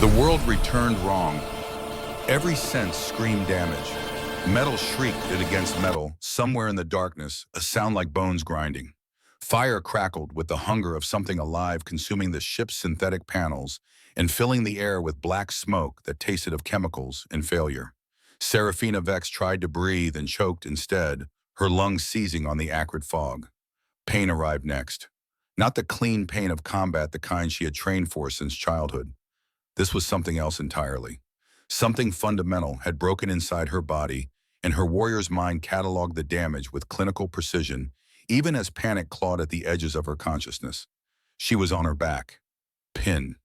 The world returned wrong. Every sense screamed damage. Metal shrieked it against metal. Somewhere in the darkness, a sound like bones grinding. Fire crackled with the hunger of something alive consuming the ship's synthetic panels and filling the air with black smoke that tasted of chemicals and failure. Serafina Vex tried to breathe and choked instead, her lungs seizing on the acrid fog. Pain arrived next. Not the clean pain of combat, the kind she had trained for since childhood. This was something else entirely. Something fundamental had broken inside her body, and her warrior's mind cataloged the damage with clinical precision, even as panic clawed at the edges of her consciousness. She was on her back, pinned.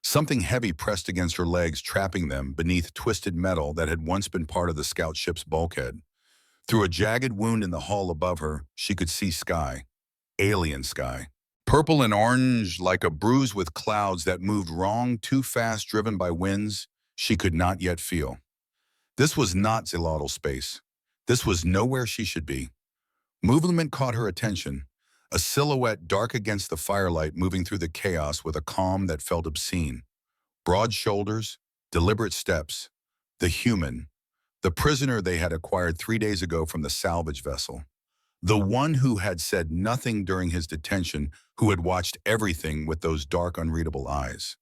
Something heavy pressed against her legs, trapping them beneath twisted metal that had once been part of the scout ship's bulkhead. Through a jagged wound in the hull above her, she could see sky. Alien sky. Purple and orange, like a bruise with clouds that moved wrong, too fast, driven by winds she could not yet feel. This was not Zilotl space. This was nowhere she should be. Movement caught her attention, a silhouette dark against the firelight moving through the chaos with a calm that felt obscene. Broad shoulders, deliberate steps. The human, the prisoner they had acquired 3 days ago from the salvage vessel. The one who had said nothing during his detention, who had watched everything with those dark, unreadable eyes.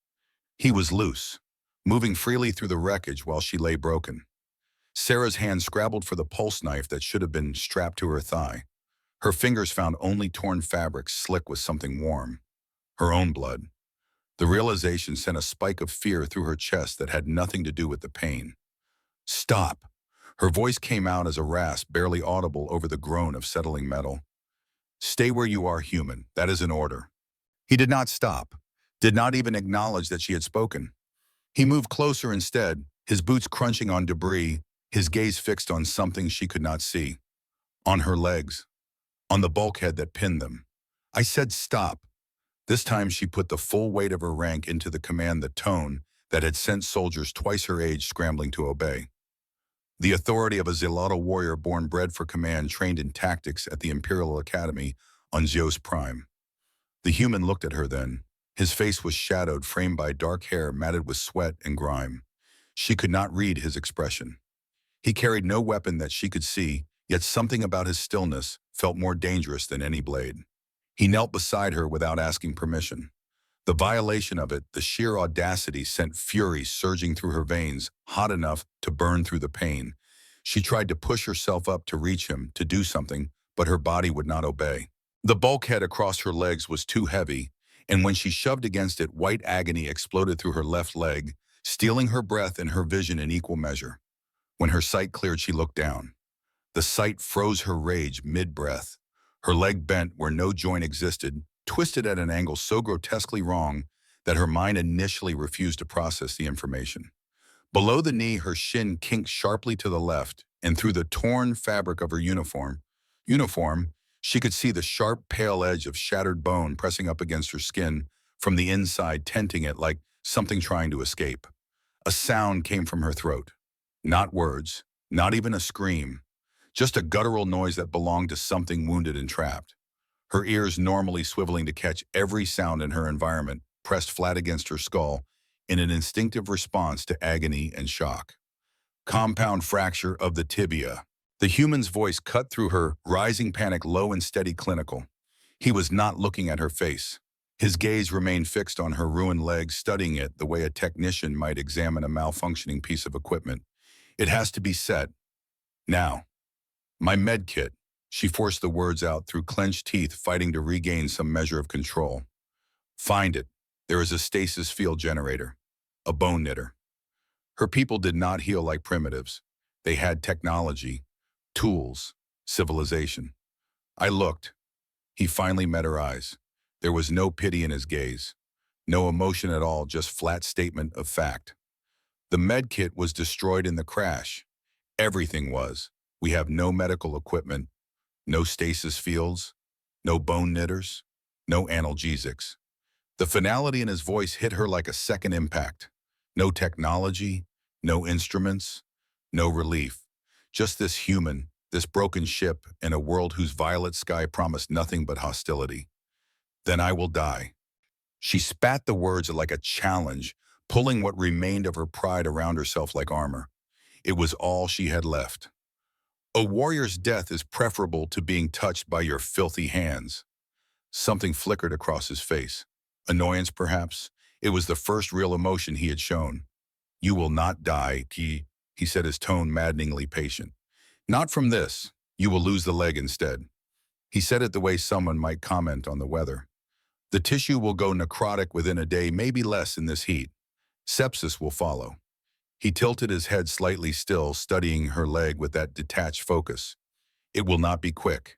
He was loose, moving freely through the wreckage while she lay broken. Sarah's hand scrabbled for the pulse knife that should have been strapped to her thigh. Her fingers found only torn fabric slick with something warm. Her own blood. The realization sent a spike of fear through her chest that had nothing to do with the pain. Stop. Her voice came out as a rasp, barely audible over the groan of settling metal. Stay where you are, human. That is an order. He did not stop, did not even acknowledge that she had spoken. He moved closer instead, his boots crunching on debris, his gaze fixed on something she could not see. On her legs. On the bulkhead that pinned them. I said stop. This time she put the full weight of her rank into the command, the tone that had sent soldiers twice her age scrambling to obey. The authority of a Zilotl warrior born bred for command, trained in tactics at the Imperial Academy on Zeus Prime. The human looked at her then. His face was shadowed, framed by dark hair matted with sweat and grime. She could not read his expression. He carried no weapon that she could see, yet something about his stillness felt more dangerous than any blade. He knelt beside her without asking permission. The violation of it, the sheer audacity, sent fury surging through her veins, hot enough to burn through the pain. She tried to push herself up to reach him, to do something, but her body would not obey. The bulkhead across her legs was too heavy, and when she shoved against it, white agony exploded through her left leg, stealing her breath and her vision in equal measure. When her sight cleared, she looked down. The sight froze her rage mid-breath. Her leg bent where no joint existed, twisted at an angle so grotesquely wrong that her mind initially refused to process the information. Below the knee, her shin kinked sharply to the left, and through the torn fabric of her uniform, she could see the sharp, pale edge of shattered bone pressing up against her skin from the inside, tenting it like something trying to escape. A sound came from her throat. Not words, not even a scream, just a guttural noise that belonged to something wounded and trapped. Her ears, normally swiveling to catch every sound in her environment, pressed flat against her skull in an instinctive response to agony and shock. Compound fracture of the tibia. The human's voice cut through her rising panic, low and steady, clinical. He was not looking at her face. His gaze remained fixed on her ruined leg, studying it the way a technician might examine a malfunctioning piece of equipment. It has to be set. Now. My med kit. She forced the words out through clenched teeth, fighting to regain some measure of control. Find it. There is a stasis field generator. A bone knitter. Her people did not heal like primitives. They had technology, tools, civilization. I looked. He finally met her eyes. There was no pity in his gaze. No emotion at all, just flat statement of fact. The med kit was destroyed in the crash. Everything was. We have no medical equipment. No stasis fields, no bone knitters, no analgesics. The finality in his voice hit her like a second impact. No technology, no instruments, no relief. Just this human, this broken ship, in a world whose violet sky promised nothing but hostility. Then I will die. She spat the words like a challenge, pulling what remained of her pride around herself like armor. It was all she had left. A warrior's death is preferable to being touched by your filthy hands. Something flickered across his face. Annoyance, perhaps. It was the first real emotion he had shown. You will not die, he said, his tone maddeningly patient. Not from this. You will lose the leg instead. He said it the way someone might comment on the weather. The tissue will go necrotic within a day, maybe less in this heat. Sepsis will follow. He tilted his head slightly still, studying her leg with that detached focus. It will not be quick.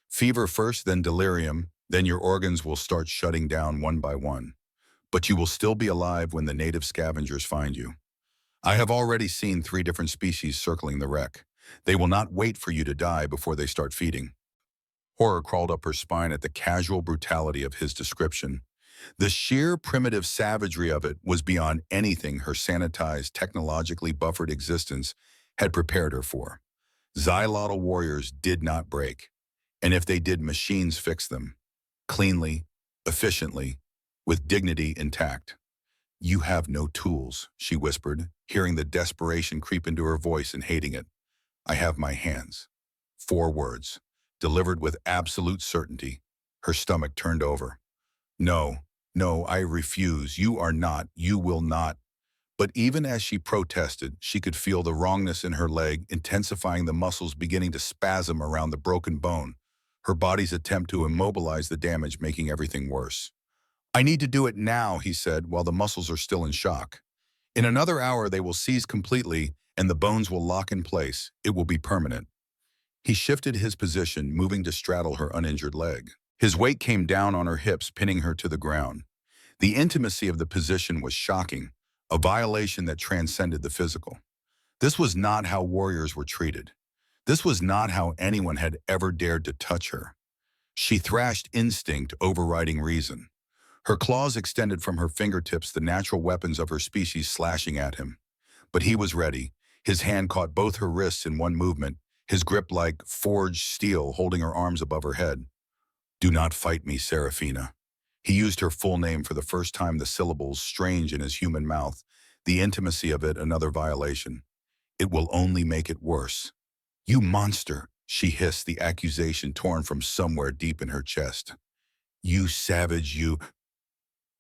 Fever first, then delirium, then your organs will start shutting down one by one. But you will still be alive when the native scavengers find you. I have already seen 3 different species circling the wreck. They will not wait for you to die before they start feeding. Horror crawled up her spine at the casual brutality of his description. The sheer primitive savagery of it was beyond anything her sanitized, technologically buffered existence had prepared her for. Xylotl warriors did not break, and if they did, machines fixed them. Cleanly, efficiently, with dignity intact. You have no tools, she whispered, hearing the desperation creep into her voice and hating it. I have my hands. 4 words, delivered with absolute certainty. Her stomach turned over. No, no, I refuse. You are not. You will not. But even as she protested, she could feel the wrongness in her leg, intensifying the muscles beginning to spasm around the broken bone, her body's attempt to immobilize the damage making everything worse. I need to do it now, he said, while the muscles are still in shock. In another hour, they will seize completely, and the bones will lock in place. It will be permanent. He shifted his position, moving to straddle her uninjured leg. His weight came down on her hips, pinning her to the ground. The intimacy of the position was shocking, a violation that transcended the physical. This was not how warriors were treated. This was not how anyone had ever dared to touch her. She thrashed instinct, overriding reason. Her claws extended from her fingertips, the natural weapons of her species slashing at him. But he was ready. His hand caught both her wrists in one movement, his grip like forged steel, holding her arms above her head. Do not fight me, Serafina. He used her full name for the first time, the syllables strange in his human mouth, the intimacy of it another violation. It will only make it worse. You monster, she hissed, the accusation torn from somewhere deep in her chest. You savage, you.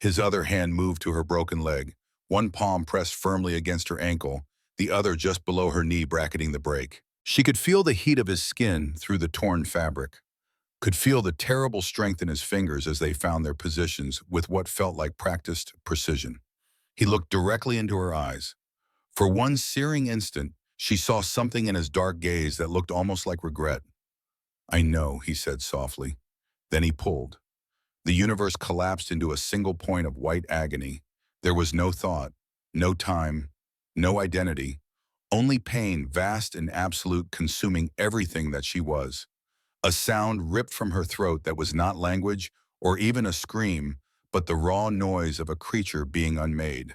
His other hand moved to her broken leg, one palm pressed firmly against her ankle, the other just below her knee bracketing the break. She could feel the heat of his skin through the torn fabric, could feel the terrible strength in his fingers as they found their positions with what felt like practiced precision. He looked directly into her eyes. For one searing instant, she saw something in his dark gaze that looked almost like regret. I know, he said softly. Then he pulled. The universe collapsed into a single point of white agony. There was no thought, no time, no identity, only pain, vast and absolute, consuming everything that she was. A sound ripped from her throat that was not language or even a scream, but the raw noise of a creature being unmade.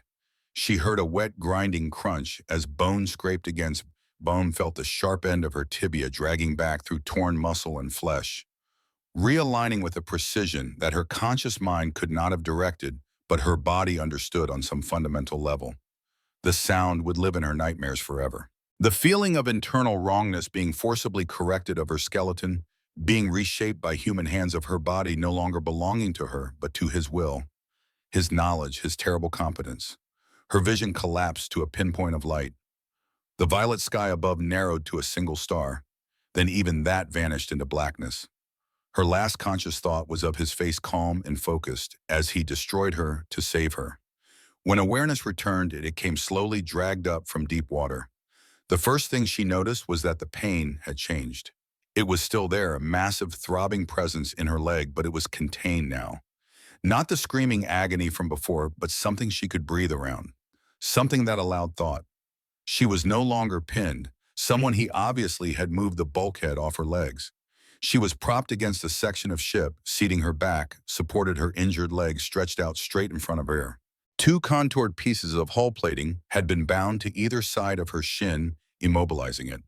She heard a wet, grinding crunch as bone scraped against bone, felt the sharp end of her tibia dragging back through torn muscle and flesh, realigning with a precision that her conscious mind could not have directed, but her body understood on some fundamental level. The sound would live in her nightmares forever. The feeling of internal wrongness being forcibly corrected of her skeleton, being reshaped by human hands of her body no longer belonging to her, but to his will, his knowledge, his terrible competence. Her vision collapsed to a pinpoint of light. The violet sky above narrowed to a single star. Then even that vanished into blackness. Her last conscious thought was of his face calm and focused as he destroyed her to save her. When awareness returned, it came slowly dragged up from deep water. The first thing she noticed was that the pain had changed. It was still there, a massive throbbing presence in her leg, but it was contained now. Not the screaming agony from before, but something she could breathe around. Something that allowed thought. She was no longer pinned. Someone he obviously had moved the bulkhead off her legs. She was propped against a section of ship, seating her back, supported her injured legs stretched out straight in front of her. 2 contoured pieces of hull plating had been bound to either side of her shin, immobilizing it.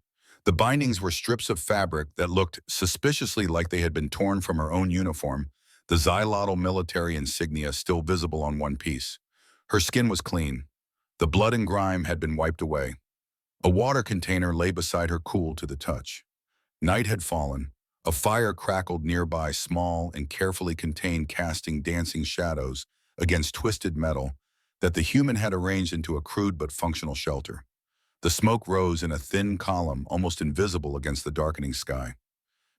The bindings were strips of fabric that looked suspiciously like they had been torn from her own uniform, the Xylotl military insignia still visible on one piece. Her skin was clean, The blood and grime had been wiped away. A water container lay beside her, cool to the touch. Night had fallen. A fire crackled nearby, small and carefully contained, casting dancing shadows against twisted metal that the human had arranged into a crude but functional shelter. The smoke rose in a thin column, almost invisible against the darkening sky.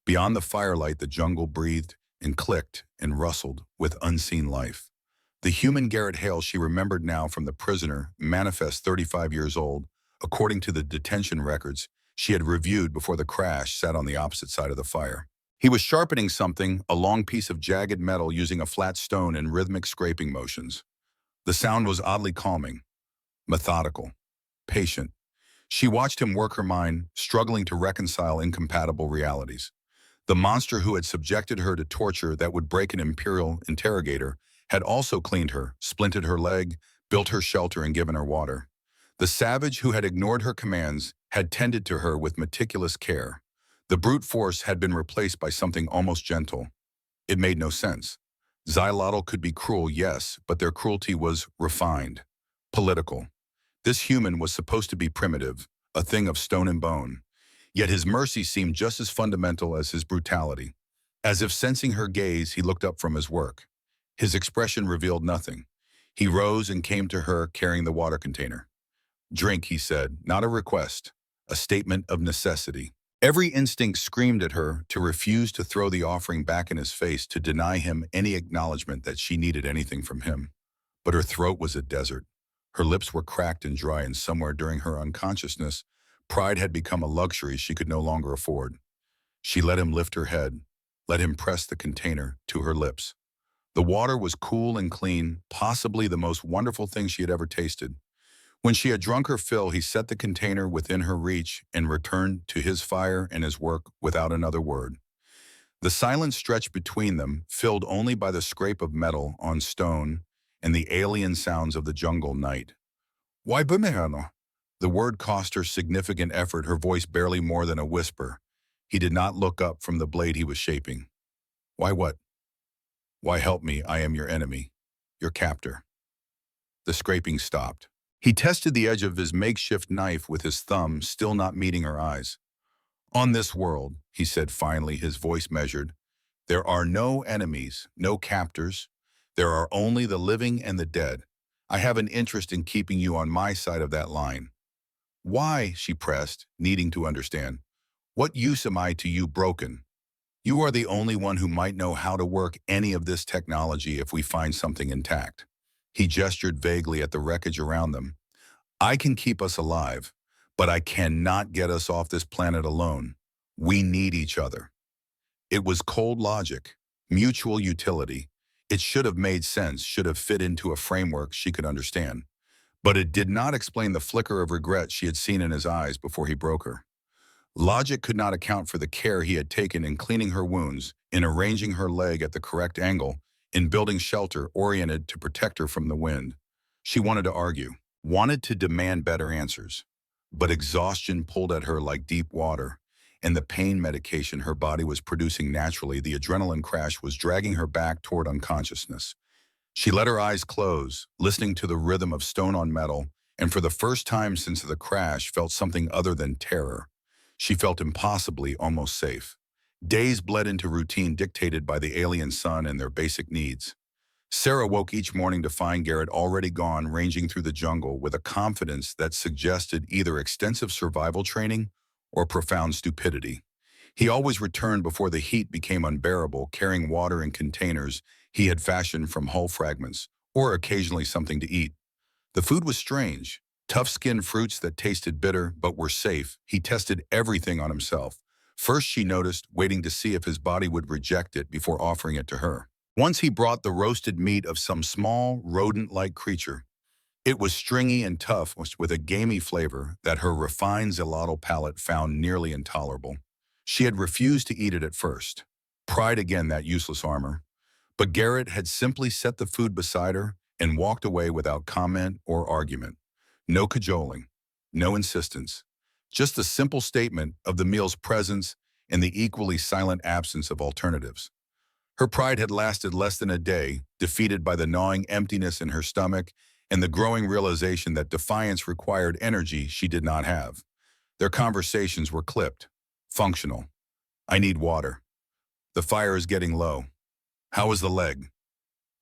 Beyond the firelight, the jungle breathed and clicked and rustled with unseen life. The human Garrett Hale she remembered now from the prisoner, manifest 35 years old, according to the detention records she had reviewed before the crash, sat on the opposite side of the fire. He was sharpening something, a long piece of jagged metal, using a flat stone in rhythmic scraping motions. The sound was oddly calming, methodical, patient. She watched him work her mind, struggling to reconcile incompatible realities. The monster who had subjected her to torture that would break an imperial interrogator had also cleaned her, splinted her leg, built her shelter, and given her water. The savage who had ignored her commands had tended to her with meticulous care. The brute force had been replaced by something almost gentle. It made no sense. Xylotl could be cruel, yes, but their cruelty was refined, political. This human was supposed to be primitive, a thing of stone and bone. Yet his mercy seemed just as fundamental as his brutality. As if sensing her gaze, he looked up from his work. His expression revealed nothing. He rose and came to her, carrying the water container. "Drink," he said, not a request, a statement of necessity. Every instinct screamed at her to refuse to throw the offering back in his face, to deny him any acknowledgement that she needed anything from him. But her throat was a desert. Her lips were cracked and dry, and somewhere during her unconsciousness, pride had become a luxury she could no longer afford. She let him lift her head, let him press the container to her lips. The water was cool and clean, possibly the most wonderful thing she had ever tasted. When she had drunk her fill, he set the container within her reach and returned to his fire and his work without another word. The silence stretched between them, filled only by the scrape of metal on stone and the alien sounds of the jungle night. "Why bumehano?" The word cost her significant effort, her voice barely more than a whisper. He did not look up from the blade he was shaping. "Why what?" "Why help me? I am your enemy, your captor." The scraping stopped. He tested the edge of his makeshift knife with his thumb, still not meeting her eyes. "On this world," he said finally, his voice measured, "there are no enemies, no captors. There are only the living and the dead. I have an interest in keeping you on my side of that line." "Why?" she pressed, needing to understand. "What use am I to you, broken? You are the only one who might know how to work any of this technology if we find something intact." He gestured vaguely at the wreckage around them. "I can keep us alive, but I cannot get us off this planet alone. We need each other." It was cold logic, mutual utility. It should have made sense, should have fit into a framework she could understand. But it did not explain the flicker of regret she had seen in his eyes before he broke her. Logic could not account for the care he had taken in cleaning her wounds, in arranging her leg at the correct angle, in building shelter oriented to protect her from the wind. She wanted to argue, wanted to demand better answers. But exhaustion pulled at her like deep water, and the pain medication her body was producing naturally, the adrenaline crash, was dragging her back toward unconsciousness. She let her eyes close, listening to the rhythm of stone on metal, and for the first time since the crash felt something other than terror. She felt impossibly almost safe. Days bled into routine dictated by the alien sun and their basic needs. Sarah woke each morning to find Garrett already gone, ranging through the jungle with a confidence that suggested either extensive survival training or profound stupidity. He always returned before the heat became unbearable, carrying water in containers he had fashioned from hull fragments, or occasionally something to eat. The food was strange. Tough-skinned fruits that tasted bitter but were safe. He tested everything on himself. First, she noticed, waiting to see if his body would reject it before offering it to her. Once he brought the roasted meat of some small, rodent-like creature. It was stringy and tough, with a gamey flavor that her refined xylotl palate found nearly intolerable. She had refused to eat it at first. Pride again, that useless armor. But Garrett had simply set the food beside her and walked away without comment or argument. No cajoling, no insistence. Just a simple statement of the meal's presence and the equally silent absence of alternatives. Her pride had lasted less than a day, defeated by the gnawing emptiness in her stomach and the growing realization that defiance required energy she did not have. Their conversations were clipped, functional. I need water. The fire is getting low. How is the leg?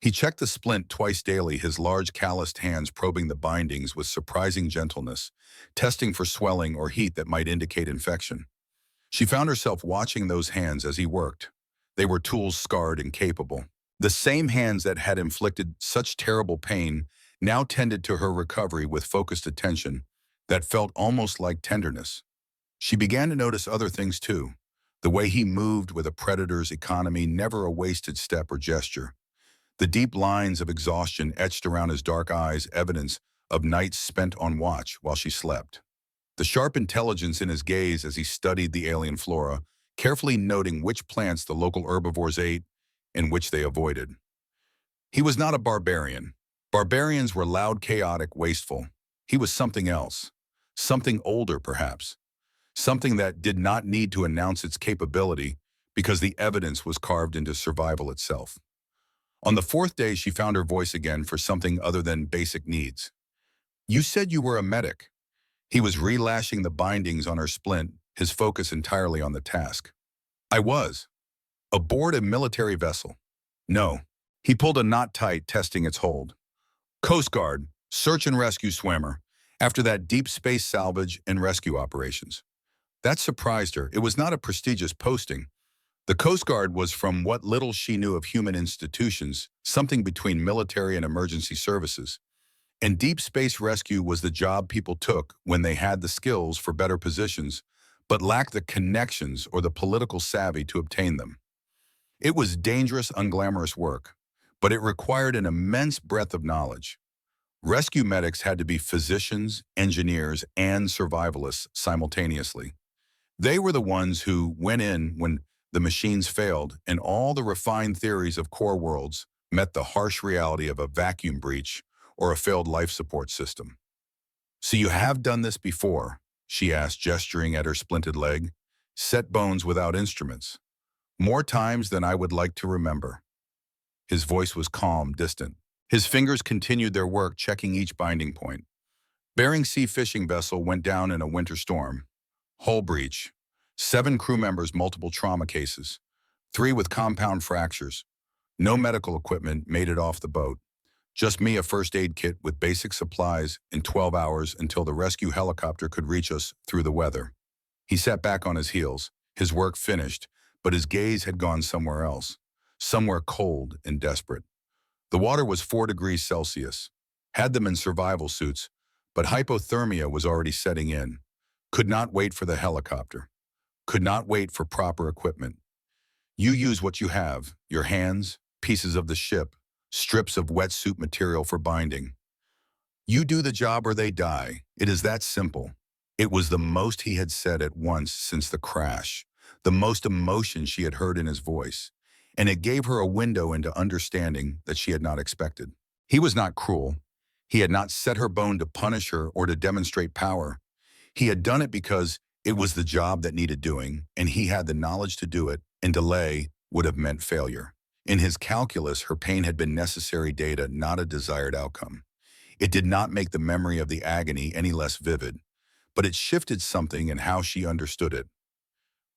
He checked the splint twice daily, his large calloused hands probing the bindings with surprising gentleness, testing for swelling or heat that might indicate infection. She found herself watching those hands as he worked. They were tools scarred and capable. The same hands that had inflicted such terrible pain now tended to her recovery with focused attention that felt almost like tenderness. She began to notice other things too. The way he moved with a predator's economy, never a wasted step or gesture. The deep lines of exhaustion etched around his dark eyes, evidence of nights spent on watch while she slept. The sharp intelligence in his gaze as he studied the alien flora, carefully noting which plants the local herbivores ate and which they avoided. He was not a barbarian. Barbarians were loud, chaotic, wasteful. He was something else. Something older, perhaps. Something that did not need to announce its capability because the evidence was carved into survival itself. On the fourth day, she found her voice again for something other than basic needs. You said you were a medic. He was relashing the bindings on her splint, his focus entirely on the task. I was. Aboard a military vessel. No. He pulled a knot tight, testing its hold. Coast Guard, search and rescue swimmer, after that deep space salvage and rescue operations. That surprised her. It was not a prestigious posting. The Coast Guard was, from what little she knew of human institutions, something between military and emergency services. And deep space rescue was the job people took when they had the skills for better positions, but lacked the connections or the political savvy to obtain them. It was dangerous, unglamorous work, but it required an immense breadth of knowledge. Rescue medics had to be physicians, engineers, and survivalists simultaneously. They were the ones who went in when the machines failed and all the refined theories of core worlds met the harsh reality of a vacuum breach or a failed life support system. So you have done this before, she asked, gesturing at her splinted leg. Set bones without instruments. More times than I would like to remember. His voice was calm, distant. His fingers continued their work, checking each binding point. Bering Sea fishing vessel went down in a winter storm. Hull breach. 7 crew members, multiple trauma cases. 3 with compound fractures. No medical equipment made it off the boat. Just me, a first aid kit with basic supplies, in 12 hours until the rescue helicopter could reach us through the weather. He sat back on his heels, his work finished, but his gaze had gone somewhere else, somewhere cold and desperate. The water was 4 degrees Celsius. Had them in survival suits, but hypothermia was already setting in. Could not wait for the helicopter. Could not wait for proper equipment. You use what you have, your hands, pieces of the ship, strips of wetsuit material for binding. You do the job or they die. It is that simple. It was the most he had said at once since the crash, the most emotion she had heard in his voice, and it gave her a window into understanding that she had not expected. He was not cruel. He had not set her bone to punish her or to demonstrate power. He had done it because it was the job that needed doing, and he had the knowledge to do it, and delay would have meant failure. In his calculus, her pain had been necessary data, not a desired outcome. It did not make the memory of the agony any less vivid, but it shifted something in how she understood it.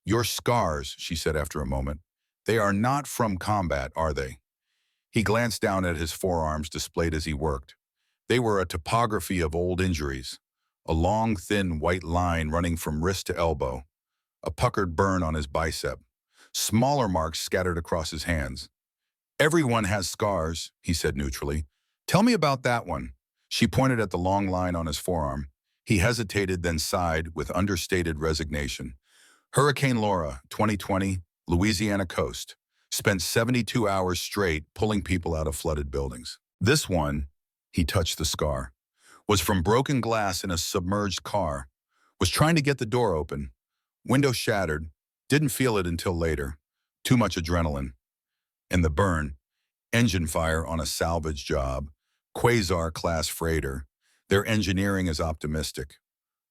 Your scars, she said after a moment, they are not from combat, are they? He glanced down at his forearms displayed as he worked. They were a topography of old injuries, a long, thin white line running from wrist to elbow, a puckered burn on his bicep, smaller marks scattered across his hands. Everyone has scars, he said neutrally. Tell me about that one. She pointed at the long line on his forearm. He hesitated, then sighed with understated resignation. Hurricane Laura, 2020, Louisiana coast. Spent 72 hours straight pulling people out of flooded buildings. This one, he touched the scar, was from broken glass in a submerged car. Was trying to get the door open. Window shattered. Didn't feel it until later. Too much adrenaline. And the burn, engine fire on a salvage job, Quasar-class freighter. Their engineering is optimistic.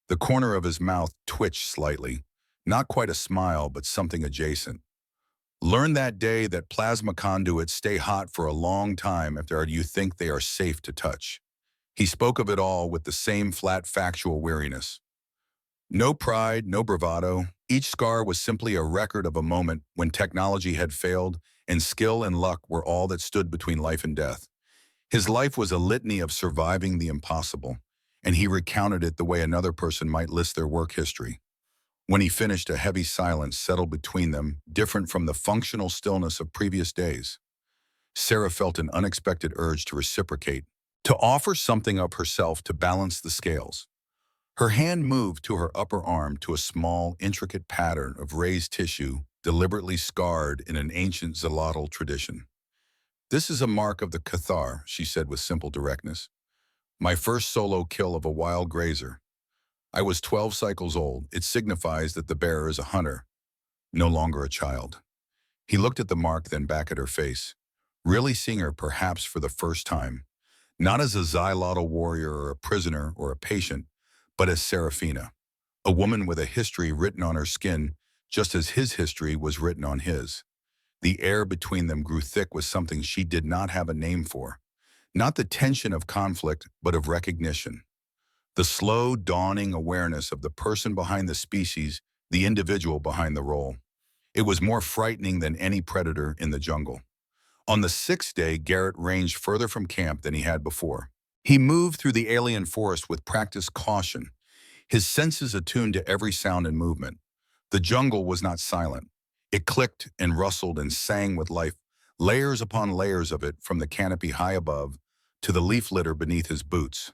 The corner of his mouth twitched slightly. Not quite a smile, but something adjacent. Learned that day that plasma conduits stay hot for a long time after you think they are safe to touch. He spoke of it all with the same flat factual weariness. No pride, no bravado. Each scar was simply a record of a moment when technology had failed and skill and luck were all that stood between life and death. His life was a litany of surviving the impossible, and he recounted it the way another person might list their work history. When he finished, a heavy silence settled between them, different from the functional stillness of previous days. Sarah felt an unexpected urge to reciprocate, to offer something of herself to balance the scales. Her hand moved to her upper arm to a small, intricate pattern of raised tissue, deliberately scarred in an ancient zolotl tradition. "This is a mark of the Cathar," she said with simple directness. "My first solo kill of a wild grazer. I was 12 cycles old. It signifies that the bearer is a hunter, no longer a child." He looked at the mark, then back at her face, really seeing her perhaps for the first time, not as a Xylotl warrior or a prisoner or a patient, but as Seraphina, a woman with a history written on her skin, just as his history was written on his. The air between them grew thick with something she did not have a name for. Not the tension of conflict, but of recognition. The slow, dawning awareness of the person behind the species, the individual behind the role. It was more frightening than any predator in the jungle. On the sixth day, Garrett ranged further from camp than he had before. He moved through the alien forest with practiced caution, his senses attuned to every sound and movement. The jungle was not silent. It clicked and rustled and sang with life, layers upon layers of it, from the canopy high above to the leaf litter beneath his boots.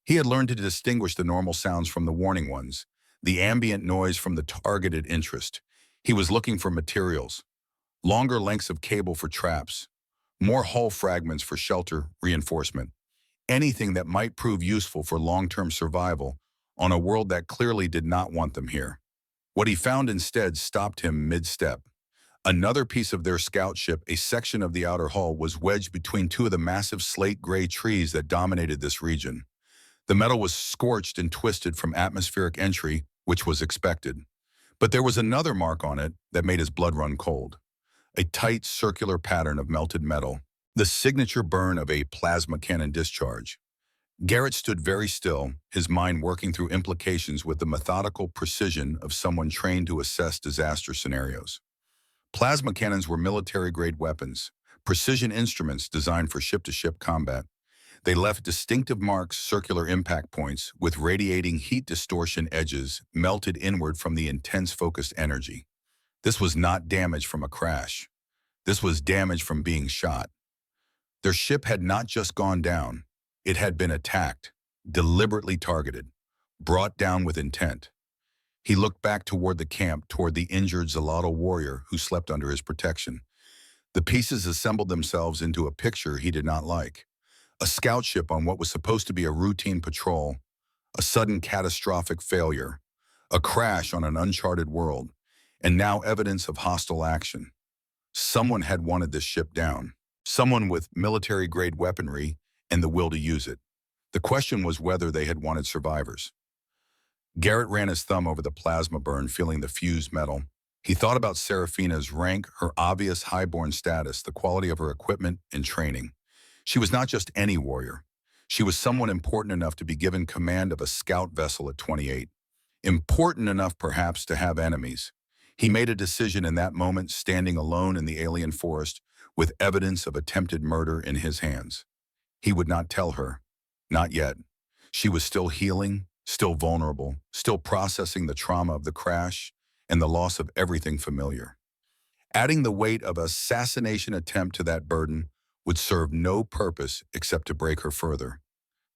He had learned to distinguish the normal sounds from the warning ones, the ambient noise from the targeted interest. He was looking for materials, longer lengths of cable for traps, more hull fragments for shelter reinforcement, anything that might prove useful for long-term survival on a world that clearly did not want them here. What he found instead stopped him mid-step. Another piece of their scout ship, a section of the outer hull, was wedged between two of the massive slate-gray trees that dominated this region. The metal was scorched and twisted from atmospheric entry, which was expected. But there was another mark on it that made his blood run cold. A tight, circular pattern of melted metal, the signature burn of a plasma cannon discharge. Garrett stood very still, his mind working through implications with the methodical precision of someone trained to assess disaster scenarios. Plasma cannons were military-grade weapons, precision instruments designed for ship-to-ship combat. They left distinctive marks, circular impact points, with radiating heat distortion edges melted inward from the intense focused energy. This was not damage from a crash. This was damage from being shot. Their ship had not just gone down. It had been attacked, deliberately targeted, brought down with intent. He looked back toward the camp, toward the injured Zolotl warrior who slept under his protection. The pieces assembled themselves into a picture he did not like. A scout ship on what was supposed to be a routine patrol, a sudden catastrophic failure, a crash on an uncharted world, and now evidence of hostile action. Someone had wanted this ship down, someone with military-grade weaponry and the will to use it. The question was whether they had wanted survivors. Garrett ran his thumb over the plasma burn, feeling the fused metal. He thought about Seraphina's rank, her obvious highborn status, the quality of her equipment and training. She was not just any warrior. She was someone important enough to be given command of a scout vessel at 28. Important enough, perhaps, to have enemies. He made a decision in that moment, standing alone in the alien forest, with evidence of attempted murder in his hands. He would not tell her. Not yet. She was still healing, still vulnerable, still processing the trauma of the crash and the loss of everything familiar. Adding the weight of an assassination attempt to that burden would serve no purpose except to break her further.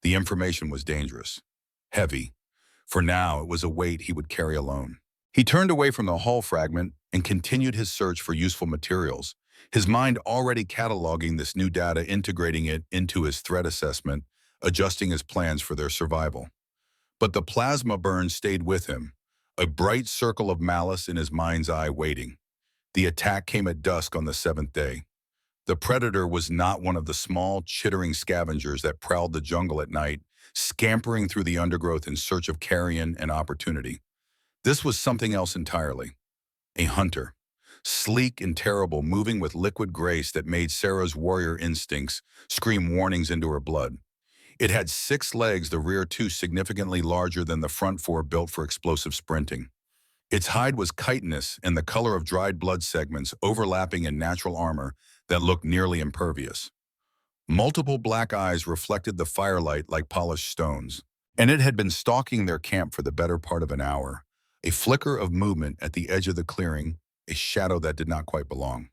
The information was dangerous, heavy. For now, it was a weight he would carry alone. He turned away from the hull fragment and continued his search for useful materials, his mind already cataloging this new data, integrating it into his threat assessment, adjusting his plans for their survival. But the plasma burn stayed with him, a bright circle of malice in his mind's eye waiting. The attack came at dusk on the seventh day. The predator was not one of the small, chittering scavengers that prowled the jungle at night, scampering through the undergrowth in search of carrion and opportunity. This was something else entirely. A hunter. Sleek and terrible, moving with liquid grace that made Sarah's warrior instincts scream warnings into her blood. It had 6 legs, the rear 2 significantly larger than the front 4, built for explosive sprinting. Its hide was chitinous and the color of dried blood segments overlapping in natural armor that looked nearly impervious. Multiple black eyes reflected the firelight like polished stones, and it had been stalking their camp for the better part of an hour. A flicker of movement at the edge of the clearing, a shadow that did not quite belong.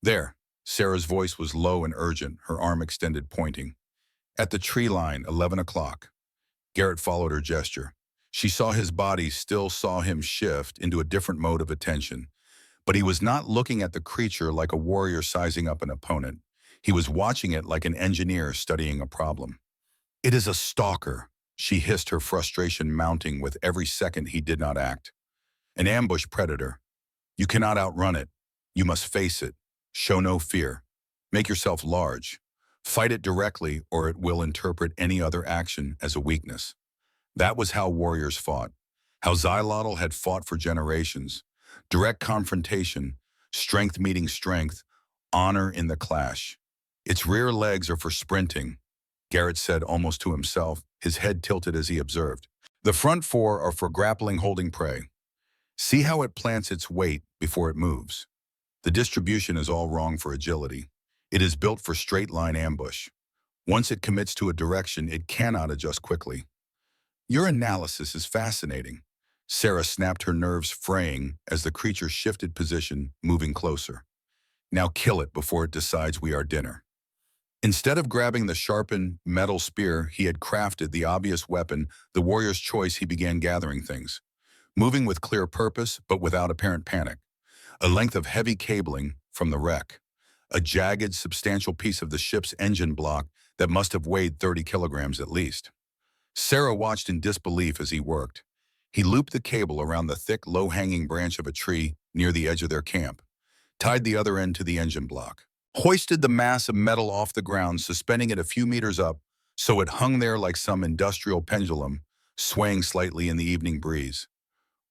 There, Sarah's voice was low and urgent, her arm extended, pointing. At the tree line, 11 o'clock. Garrett followed her gesture. She saw his body, still saw him shift into a different mode of attention. But he was not looking at the creature like a warrior sizing up an opponent. He was watching it like an engineer studying a problem. It is a stalker, she hissed, her frustration mounting with every second he did not act. An ambush predator. You cannot outrun it. You must face it. Show no fear. Make yourself large. Fight it directly, or it will interpret any other action as a weakness. That was how warriors fought. How Xylotl had fought for generations. Direct confrontation, strength meeting strength, honor in the clash. Its rear legs are for sprinting, Garrett said almost to himself, his head tilted as he observed. The front 4 are for grappling, holding prey. See how it plants its weight before it moves. The distribution is all wrong for agility. It is built for straight-line ambush. Once it commits to a direction, it cannot adjust quickly. Your analysis is fascinating. Sarah snapped, her nerves fraying as the creature shifted position, moving closer. Now kill it before it decides we are dinner. Instead of grabbing the sharpened metal spear he had crafted, the obvious weapon, the warrior's choice, he began gathering things. Moving with clear purpose, but without apparent panic. A length of heavy cabling from the wreck. A jagged, substantial piece of the ship's engine block that must have weighed 30 kilograms at least. Sarah watched in disbelief as he worked. He looped the cable around the thick, low-hanging branch of a tree near the edge of their camp, tied the other end to the engine block, hoisted the mass of metal off the ground, suspending it a few meters up so it hung there like some industrial pendulum, swaying slightly in the evening breeze.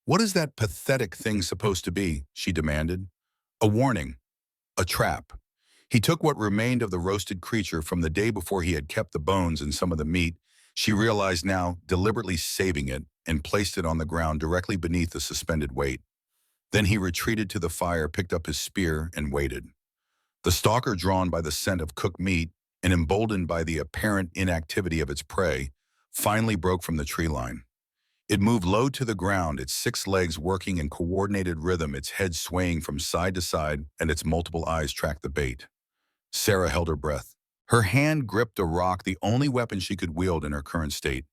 What is that pathetic thing supposed to be? She demanded. A warning. A trap. He took what remained of the roasted creature from the day before he had kept the bones and some of the meat, she realized now, deliberately saving it, and placed it on the ground directly beneath the suspended weight. Then he retreated to the fire, picked up his spear, and waited. The stalker, drawn by the scent of cooked meat and emboldened by the apparent inactivity of its prey, finally broke from the tree line. It moved low to the ground, its 6 legs working in coordinated rhythm, its head swaying from side to side, and its multiple eyes tracked the bait. Sarah held her breath. Her hand gripped a rock, the only weapon she could wield in her current state,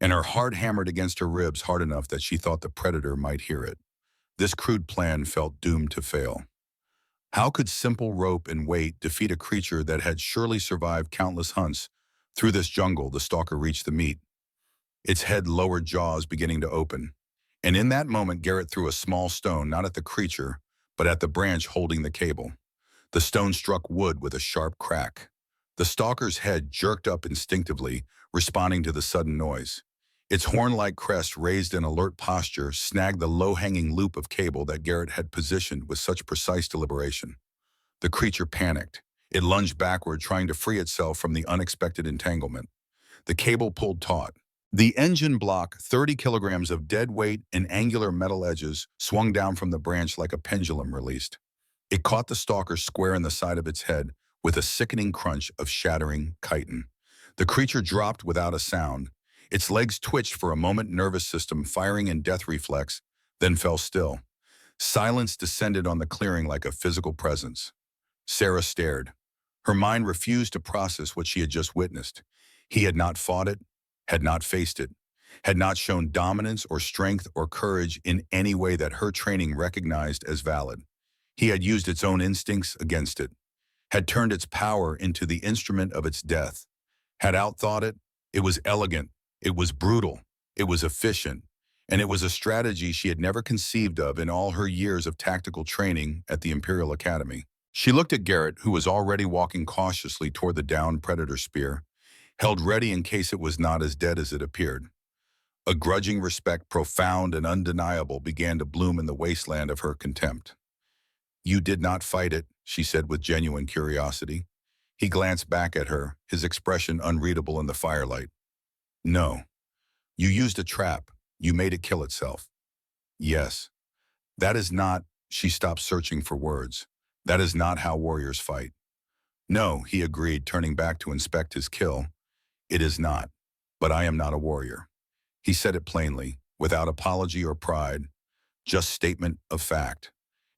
and her heart hammered against her ribs hard enough that she thought the predator might hear it. This crude plan felt doomed to fail. How could simple rope and weight defeat a creature that had surely survived countless hunts? Through this jungle, the stalker reached the meat, its head lowered, jaws beginning to open. And in that moment, Garrett threw a small stone, not at the creature, but at the branch holding the cable. The stone struck wood with a sharp crack. The stalker's head jerked up instinctively, responding to the sudden noise. Its horn-like crest, raised in alert posture, snagged the low-hanging loop of cable that Garrett had positioned with such precise deliberation. The creature panicked. It lunged backward, trying to free itself from the unexpected entanglement. The cable pulled taut. The engine block, 30 kilograms of dead weight and angular metal edges, swung down from the branch like a pendulum released. It caught the stalker square in the side of its head, with a sickening crunch of shattering chitin. The creature dropped without a sound. Its legs twitched for a moment, nervous system firing in death reflex, then fell still. Silence descended on the clearing like a physical presence. Sarah stared. Her mind refused to process what she had just witnessed. He had not fought it, had not faced it, had not shown dominance or strength or courage in any way that her training recognized as valid. He had used its own instincts against it, had turned its power into the instrument of its death, had outthought it. It was elegant, it was brutal, it was efficient, and it was a strategy she had never conceived of in all her years of tactical training at the Imperial Academy. She looked at Garrett, who was already walking cautiously toward the downed predator spear, held ready in case it was not as dead as it appeared. A grudging respect, profound and undeniable, began to bloom in the wasteland of her contempt. You did not fight it, she said with genuine curiosity. He glanced back at her, his expression unreadable in the firelight. No. You used a trap. You made it kill itself. Yes. That is not, she stopped searching for words. That is not how warriors fight. No, he agreed, turning back to inspect his kill. It is not. But I am not a warrior. He said it plainly, without apology or pride, just statement of fact.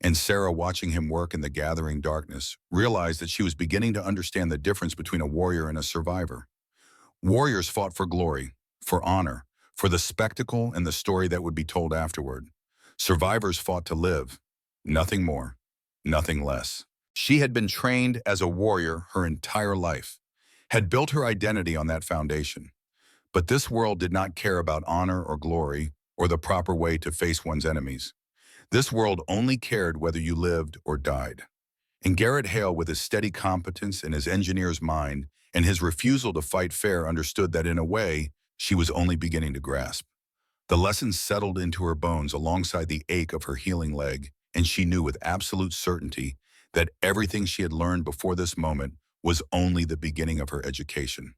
And Sarah, watching him work in the gathering darkness, realized that she was beginning to understand the difference between a warrior and a survivor. Warriors fought for glory, for honor, for the spectacle and the story that would be told afterward. Survivors fought to live, nothing more, nothing less. She had been trained as a warrior her entire life, had built her identity on that foundation. But this world did not care about honor or glory or the proper way to face one's enemies. This world only cared whether you lived or died. And Garrett Hale, with his steady competence and his engineer's mind and his refusal to fight fair, understood that in a way, she was only beginning to grasp. The lesson settled into her bones alongside the ache of her healing leg, and she knew with absolute certainty that everything she had learned before this moment was only the beginning of her education.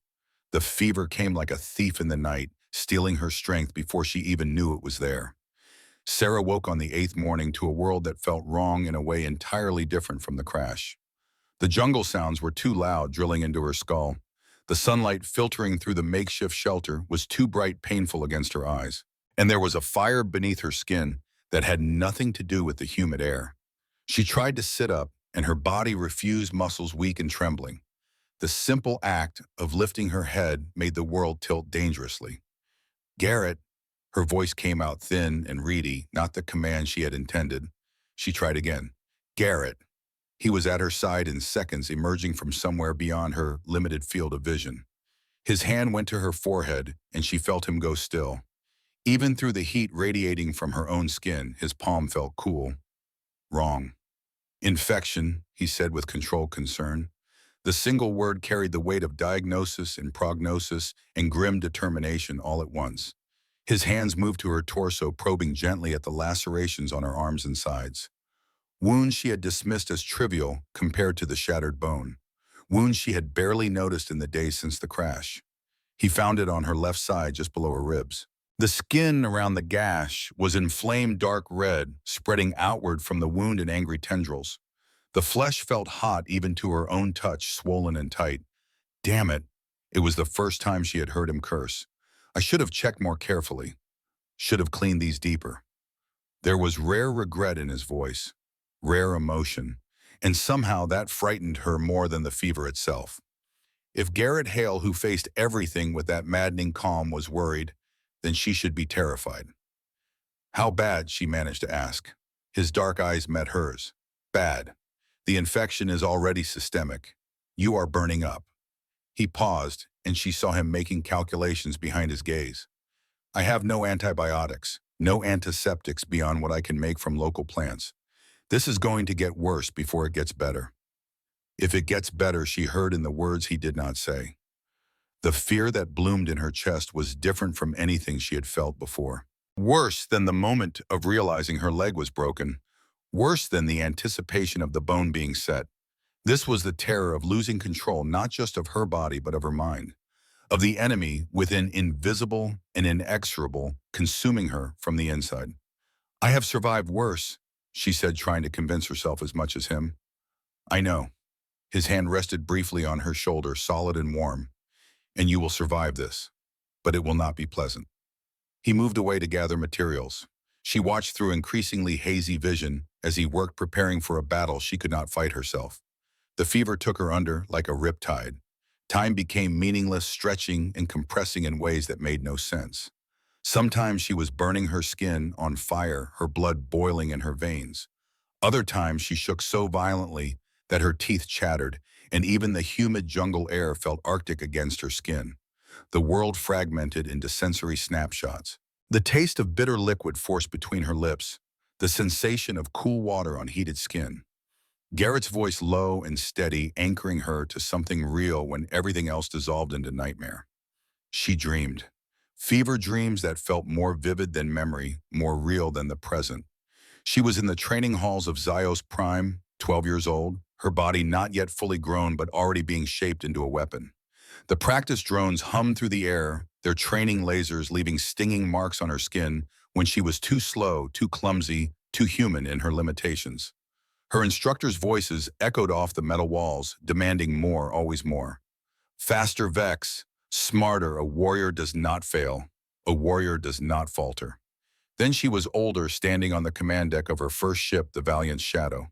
The fever came like a thief in the night, stealing her strength before she even knew it was there. Sarah woke on the eighth morning to a world that felt wrong in a way entirely different from the crash. The jungle sounds were too loud, drilling into her skull. The sunlight filtering through the makeshift shelter was too bright, painful against her eyes. And there was a fire beneath her skin that had nothing to do with the humid air. She tried to sit up, and her body refused, muscles weak and trembling. The simple act of lifting her head made the world tilt dangerously. Garrett, her voice came out thin and reedy, not the command she had intended. She tried again. Garrett. He was at her side in seconds, emerging from somewhere beyond her limited field of vision. His hand went to her forehead, and she felt him go still. Even through the heat radiating from her own skin, his palm felt cool. Wrong. Infection, he said with controlled concern. The single word carried the weight of diagnosis and prognosis and grim determination all at once. His hands moved to her torso, probing gently at the lacerations on her arms and sides. Wounds she had dismissed as trivial compared to the shattered bone. Wounds she had barely noticed in the days since the crash. He found it on her left side, just below her ribs. The skin around the gash was inflamed dark red, spreading outward from the wound in angry tendrils. The flesh felt hot even to her own touch, swollen and tight. Damn it. It was the first time she had heard him curse. I should have checked more carefully. Should have cleaned these deeper. There was rare regret in his voice, rare emotion, and somehow that frightened her more than the fever itself. If Garrett Hale, who faced everything with that maddening calm, was worried, then she should be terrified. How bad, she managed to ask. His dark eyes met hers. Bad. The infection is already systemic. You are burning up. He paused, and she saw him making calculations behind his gaze. I have no antibiotics, no antiseptics beyond what I can make from local plants. This is going to get worse before it gets better. If it gets better, she heard in the words he did not say. The fear that bloomed in her chest was different from anything she had felt before. Worse than the moment of realizing her leg was broken. Worse than the anticipation of the bone being set. This was the terror of losing control not just of her body but of her mind. Of the enemy within, invisible and inexorable, consuming her from the inside. I have survived worse, she said, trying to convince herself as much as him. I know. His hand rested briefly on her shoulder, solid and warm. And you will survive this, but it will not be pleasant. He moved away to gather materials. She watched through increasingly hazy vision as he worked, preparing for a battle she could not fight herself. The fever took her under like a riptide. Time became meaningless, stretching and compressing in ways that made no sense. Sometimes she was burning her skin on fire, her blood boiling in her veins. Other times she shook so violently that her teeth chattered, and even the humid jungle air felt arctic against her skin. The world fragmented into sensory snapshots. The taste of bitter liquid forced between her lips, the sensation of cool water on heated skin. Garrett's voice low and steady, anchoring her to something real when everything else dissolved into nightmare. She dreamed. Fever dreams that felt more vivid than memory, more real than the present. She was in the training halls of Zios Prime, 12 years old, her body not yet fully grown but already being shaped into a weapon. The practice drones hummed through the air, their training lasers leaving stinging marks on her skin when she was too slow, too clumsy, too human in her limitations. Her instructors' voices echoed off the metal walls, demanding more, always more. Faster, Vex. Smarter, a warrior does not fail. A warrior does not falter. Then she was older, standing on the command deck of her first ship, the Valiant's Shadow.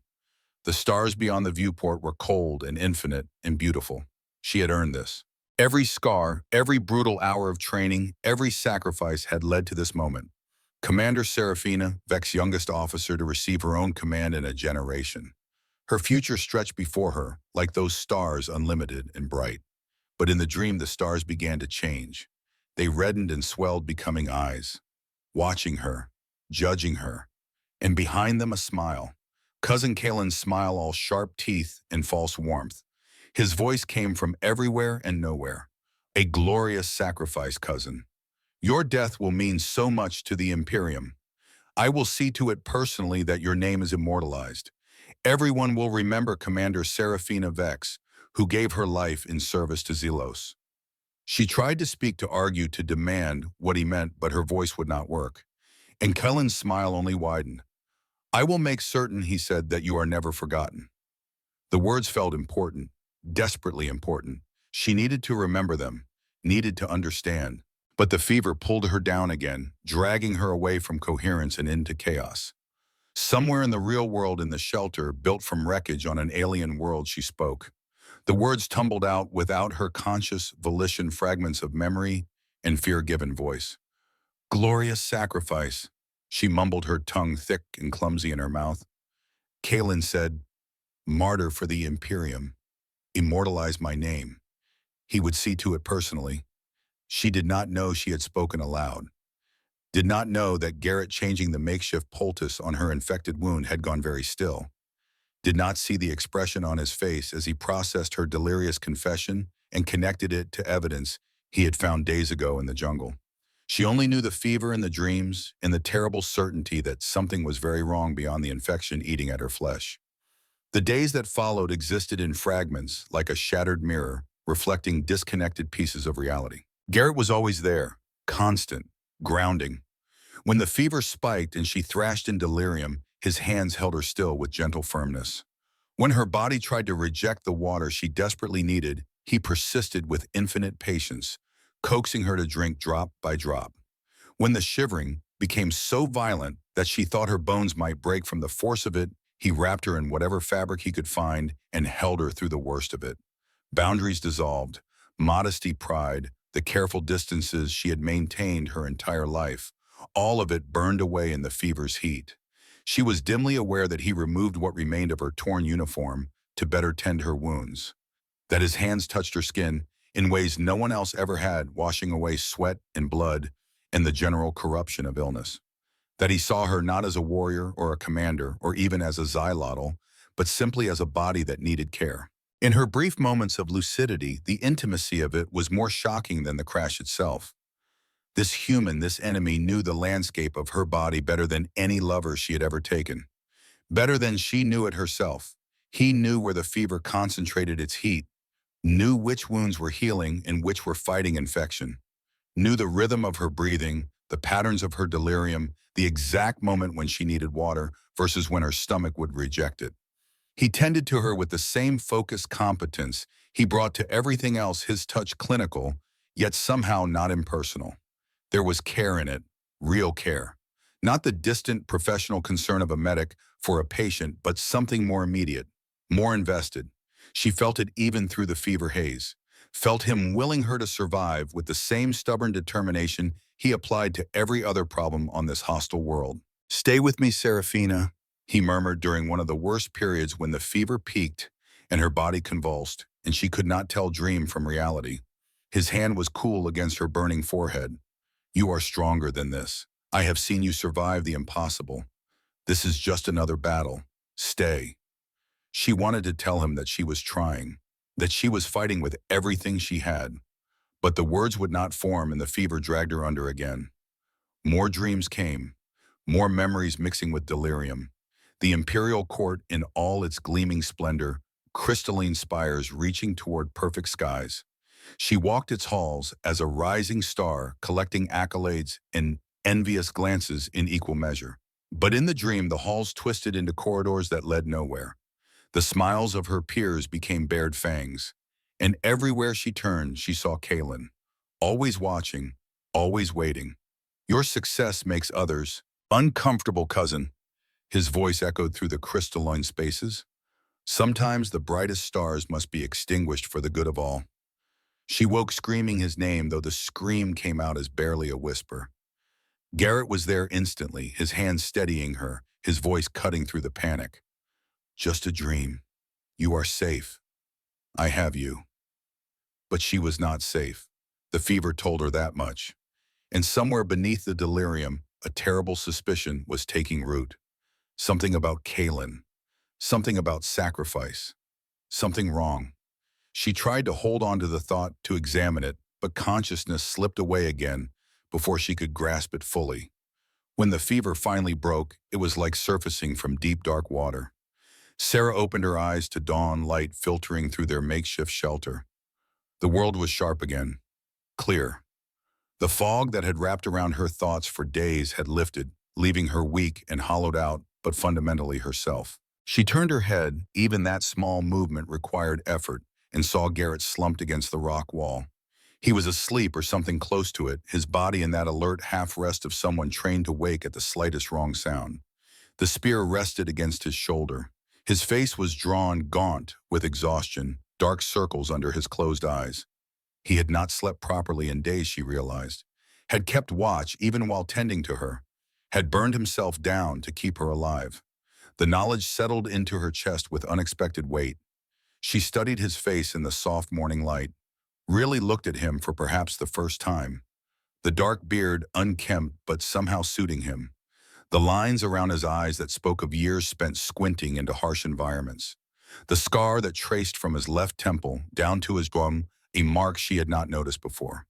The stars beyond the viewport were cold and infinite and beautiful. She had earned this. Every scar, every brutal hour of training, every sacrifice had led to this moment. Commander Serafina, Vex's youngest officer to receive her own command in a generation. Her future stretched before her, like those stars, unlimited and bright. But in the dream, the stars began to change. They reddened and swelled, becoming eyes, watching her, judging her, and behind them a smile. Cousin Kalen's smile, all sharp teeth and false warmth. His voice came from everywhere and nowhere. A glorious sacrifice, cousin. Your death will mean so much to the Imperium. I will see to it personally that your name is immortalized. Everyone will remember Commander Serafina Vex, who gave her life in service to Zelos. She tried to speak, to argue, to demand what he meant, but her voice would not work. And Kellen's smile only widened. I will make certain, he said, that you are never forgotten. The words felt important, desperately important. She needed to remember them, needed to understand. But the fever pulled her down again, dragging her away from coherence and into chaos. Somewhere in the real world, in the shelter built from wreckage on an alien world, she spoke. The words tumbled out without her conscious volition, fragments of memory and fear-given voice. Glorious sacrifice, she mumbled, her tongue thick and clumsy in her mouth. Kalen said, martyr for the Imperium. Immortalize my name. He would see to it personally. She did not know she had spoken aloud. Did not know that Garrett, changing the makeshift poultice on her infected wound, had gone very still. Did not see the expression on his face as he processed her delirious confession and connected it to evidence he had found days ago in the jungle. She only knew the fever and the dreams and the terrible certainty that something was very wrong beyond the infection eating at her flesh. The days that followed existed in fragments, like a shattered mirror, reflecting disconnected pieces of reality. Garrett was always there, constant, grounding. When the fever spiked and she thrashed in delirium, his hands held her still with gentle firmness. When her body tried to reject the water she desperately needed, he persisted with infinite patience, coaxing her to drink drop by drop. When the shivering became so violent that she thought her bones might break from the force of it, he wrapped her in whatever fabric he could find and held her through the worst of it. Boundaries dissolved, modesty, pride, the careful distances she had maintained her entire life, all of it burned away in the fever's heat. She was dimly aware that he removed what remained of her torn uniform to better tend her wounds, that his hands touched her skin in ways no one else ever had, washing away sweat and blood and the general corruption of illness, that he saw her not as a warrior or a commander or even as a xylotl, but simply as a body that needed care. In her brief moments of lucidity, the intimacy of it was more shocking than the crash itself. This human, this enemy, knew the landscape of her body better than any lover she had ever taken. Better than she knew it herself. He knew where the fever concentrated its heat, knew which wounds were healing and which were fighting infection, knew the rhythm of her breathing, the patterns of her delirium, the exact moment when she needed water versus when her stomach would reject it. He tended to her with the same focused competence he brought to everything else, his touch clinical, yet somehow not impersonal. There was care in it, real care. Not the distant professional concern of a medic for a patient, but something more immediate, more invested. She felt it even through the fever haze, felt him willing her to survive with the same stubborn determination he applied to every other problem on this hostile world. Stay with me, Serafina, he murmured during one of the worst periods when the fever peaked and her body convulsed, and she could not tell dream from reality. His hand was cool against her burning forehead. You are stronger than this. I have seen you survive the impossible. This is just another battle. Stay. She wanted to tell him that she was trying, that she was fighting with everything she had. But the words would not form and the fever dragged her under again. More dreams came, more memories mixing with delirium. The imperial court in all its gleaming splendor, crystalline spires reaching toward perfect skies. She walked its halls as a rising star, collecting accolades and envious glances in equal measure. But in the dream, the halls twisted into corridors that led nowhere. The smiles of her peers became bared fangs, and everywhere she turned, she saw Kalen, always watching, always waiting. Your success makes others uncomfortable, cousin. His voice echoed through the crystalline spaces. Sometimes the brightest stars must be extinguished for the good of all. She woke screaming his name, though the scream came out as barely a whisper. Garrett was there instantly, his hand steadying her, his voice cutting through the panic. Just a dream. You are safe. I have you. But she was not safe. The fever told her that much. And somewhere beneath the delirium, a terrible suspicion was taking root. Something about Kalen. Something about sacrifice. Something wrong. She tried to hold on to the thought, to examine it, but consciousness slipped away again before she could grasp it fully. When the fever finally broke, it was like surfacing from deep, dark water. Sarah opened her eyes to dawn light filtering through their makeshift shelter. The world was sharp again, clear. The fog that had wrapped around her thoughts for days had lifted, leaving her weak and hollowed out, but fundamentally herself. She turned her head, even that small movement required effort, and saw Garrett slumped against the rock wall. He was asleep or something close to it, his body in that alert half-rest of someone trained to wake at the slightest wrong sound. The spear rested against his shoulder. His face was drawn gaunt with exhaustion, dark circles under his closed eyes. He had not slept properly in days, she realized, had kept watch even while tending to her, had burned himself down to keep her alive. The knowledge settled into her chest with unexpected weight. She studied his face in the soft morning light, really looked at him for perhaps the first time. The dark beard, unkempt but somehow suiting him. The lines around his eyes that spoke of years spent squinting into harsh environments. The scar that traced from his left temple down to his drum, a mark she had not noticed before.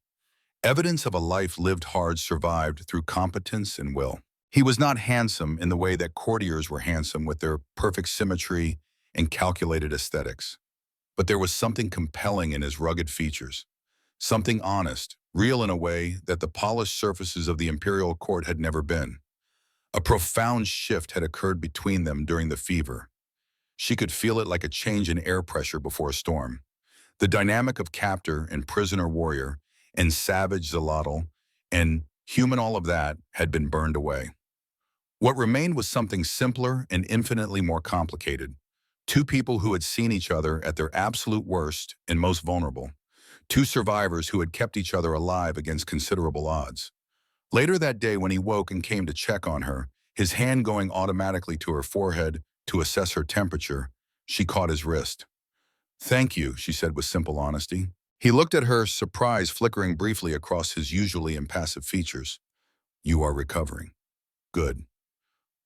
Evidence of a life lived hard survived through competence and will. He was not handsome in the way that courtiers were handsome with their perfect symmetry and calculated aesthetics. But there was something compelling in his rugged features, something honest, real in a way that the polished surfaces of the imperial court had never been. A profound shift had occurred between them during the fever. She could feel it like a change in air pressure before a storm. The dynamic of captor and prisoner warrior and savage zealotl and human, all of that had been burned away. What remained was something simpler and infinitely more complicated. Two people who had seen each other at their absolute worst and most vulnerable. Two survivors who had kept each other alive against considerable odds. Later that day, when he woke and came to check on her, his hand going automatically to her forehead to assess her temperature, she caught his wrist. "Thank you," she said with simple honesty. He looked at her, surprise flickering briefly across his usually impassive features. "You are recovering. Good."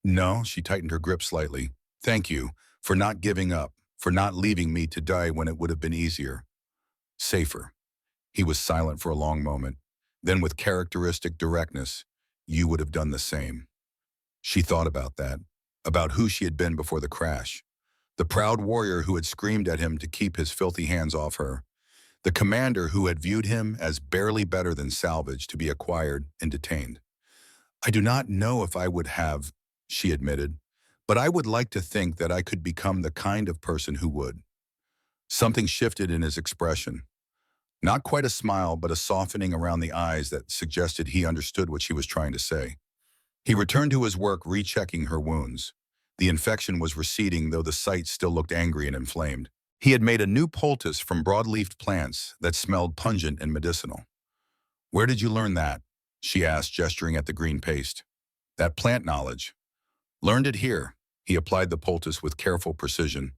"No," she tightened her grip slightly. "Thank you for not giving up, for not leaving me to die when it would have been easier. Safer." He was silent for a long moment. Then with characteristic directness, "You would have done the same." She thought about that, about who she had been before the crash. The proud warrior who had screamed at him to keep his filthy hands off her. The commander who had viewed him as barely better than salvage to be acquired and detained. "I do not know if I would have," she admitted, "but I would like to think that I could become the kind of person who would." Something shifted in his expression. Not quite a smile, but a softening around the eyes that suggested he understood what she was trying to say. He returned to his work, rechecking her wounds. The infection was receding, though the site still looked angry and inflamed. He had made a new poultice from broad-leafed plants that smelled pungent and medicinal. "Where did you learn that?" she asked, gesturing at the green paste. "That plant knowledge." "Learned it here." He applied the poultice with careful precision.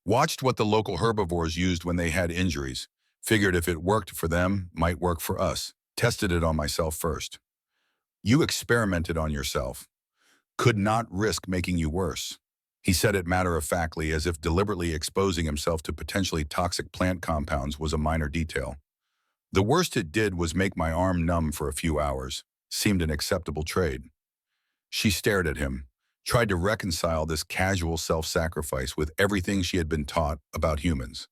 "Watched what the local herbivores used when they had injuries. Figured if it worked for them, might work for us. Tested it on myself first." "You experimented on yourself. Could not risk making you worse." He said it matter-of-factly, as if deliberately exposing himself to potentially toxic plant compounds was a minor detail. "The worst it did was make my arm numb for a few hours. Seemed an acceptable trade." She stared at him, tried to reconcile this casual self-sacrifice with everything she had been taught about humans,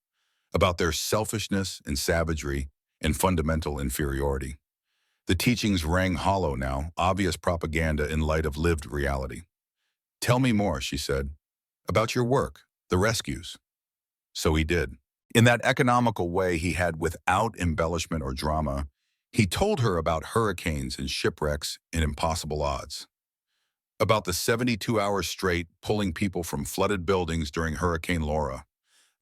about their selfishness and savagery and fundamental inferiority. The teachings rang hollow now, obvious propaganda in light of lived reality. "Tell me more," she said, "about your work, the rescues." So he did. In that economical way he had without embellishment or drama, he told her about hurricanes and shipwrecks in impossible odds, about the 72 hours straight pulling people from flooded buildings during Hurricane Laura,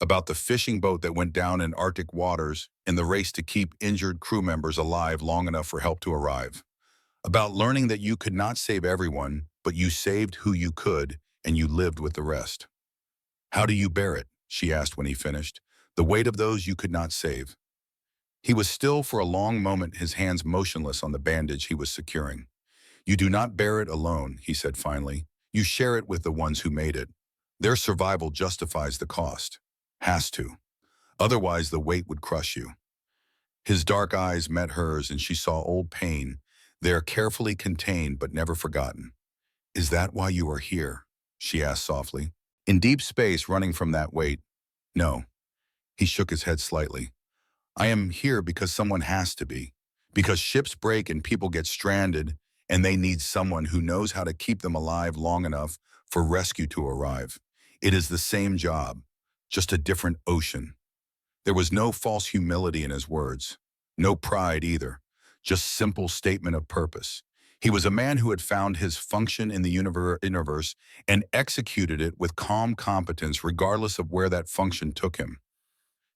about the fishing boat that went down in Arctic waters in the race to keep injured crew members alive long enough for help to arrive, about learning that you could not save everyone, but you saved who you could, and you lived with the rest. "How do you bear it?" she asked when he finished. "The weight of those you could not save." He was still for a long moment, his hands motionless on the bandage he was securing. "You do not bear it alone," he said finally. "You share it with the ones who made it. Their survival justifies the cost. Has to. Otherwise, the weight would crush you." His dark eyes met hers, and she saw old pain, there carefully contained but never forgotten. "Is that why you are here?" she asked softly. "In deep space, running from that weight?" "No." He shook his head slightly. "I am here because someone has to be. Because ships break and people get stranded, and they need someone who knows how to keep them alive long enough for rescue to arrive. It is the same job, just a different ocean." There was no false humility in his words, no pride either, just simple statement of purpose. He was a man who had found his function in the universe and executed it with calm competence regardless of where that function took him.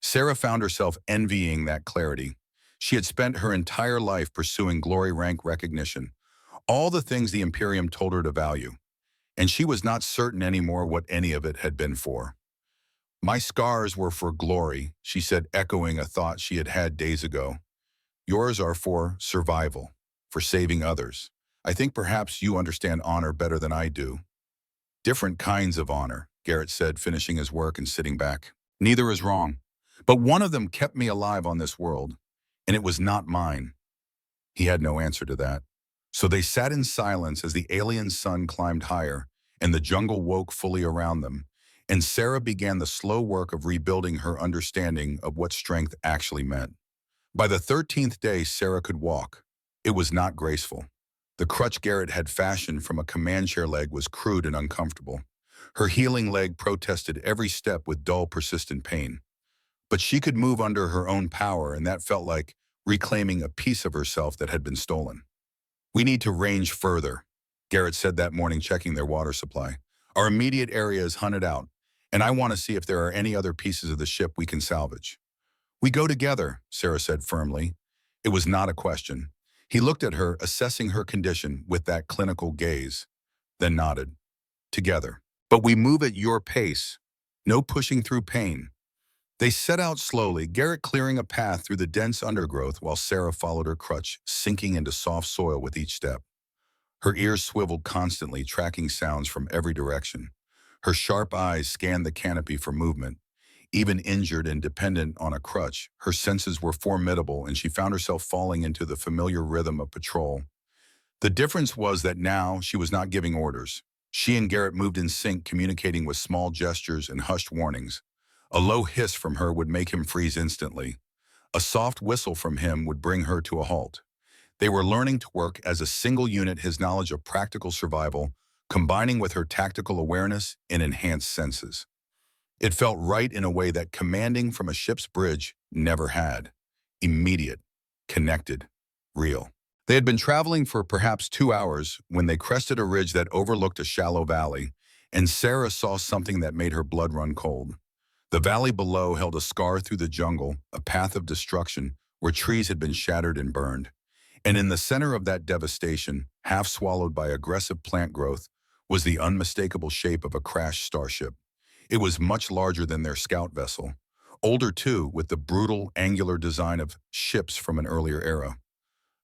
Sarah found herself envying that clarity. She had spent her entire life pursuing glory, rank, recognition, all the things the Imperium told her to value, and she was not certain anymore what any of it had been for. "My scars were for glory," she said, echoing a thought she had had days ago. "Yours are for survival, for saving others. I think perhaps you understand honor better than I do." "Different kinds of honor," Garrett said, finishing his work and sitting back. "Neither is wrong. But one of them kept me alive on this world, and it was not mine." He had no answer to that. So they sat in silence as the alien sun climbed higher and the jungle woke fully around them, and Sarah began the slow work of rebuilding her understanding of what strength actually meant. By the 13th day, Sarah could walk. It was not graceful. The crutch Garrett had fashioned from a command chair leg was crude and uncomfortable. Her healing leg protested every step with dull, persistent pain. But she could move under her own power, and that felt like reclaiming a piece of herself that had been stolen. "We need to range further," Garrett said that morning, checking their water supply. "Our immediate area is hunted out, and I want to see if there are any other pieces of the ship we can salvage." "We go together," Sarah said firmly. It was not a question. He looked at her, assessing her condition with that clinical gaze, then nodded. "Together. But we move at your pace. No pushing through pain." They set out slowly, Garrett clearing a path through the dense undergrowth while Sarah followed her crutch, sinking into soft soil with each step. Her ears swiveled constantly, tracking sounds from every direction. Her sharp eyes scanned the canopy for movement. Even injured and dependent on a crutch, her senses were formidable, and she found herself falling into the familiar rhythm of patrol. The difference was that now she was not giving orders. She and Garrett moved in sync, communicating with small gestures and hushed warnings. A low hiss from her would make him freeze instantly. A soft whistle from him would bring her to a halt. They were learning to work as a single unit, his knowledge of practical survival, combining with her tactical awareness and enhanced senses. It felt right in a way that commanding from a ship's bridge never had. Immediate, connected, real. They had been traveling for perhaps 2 hours when they crested a ridge that overlooked a shallow valley, and Sarah saw something that made her blood run cold. The valley below held a scar through the jungle, a path of destruction where trees had been shattered and burned. And in the center of that devastation, half swallowed by aggressive plant growth, was the unmistakable shape of a crashed starship. It was much larger than their scout vessel, older too, with the brutal, angular design of ships from an earlier era.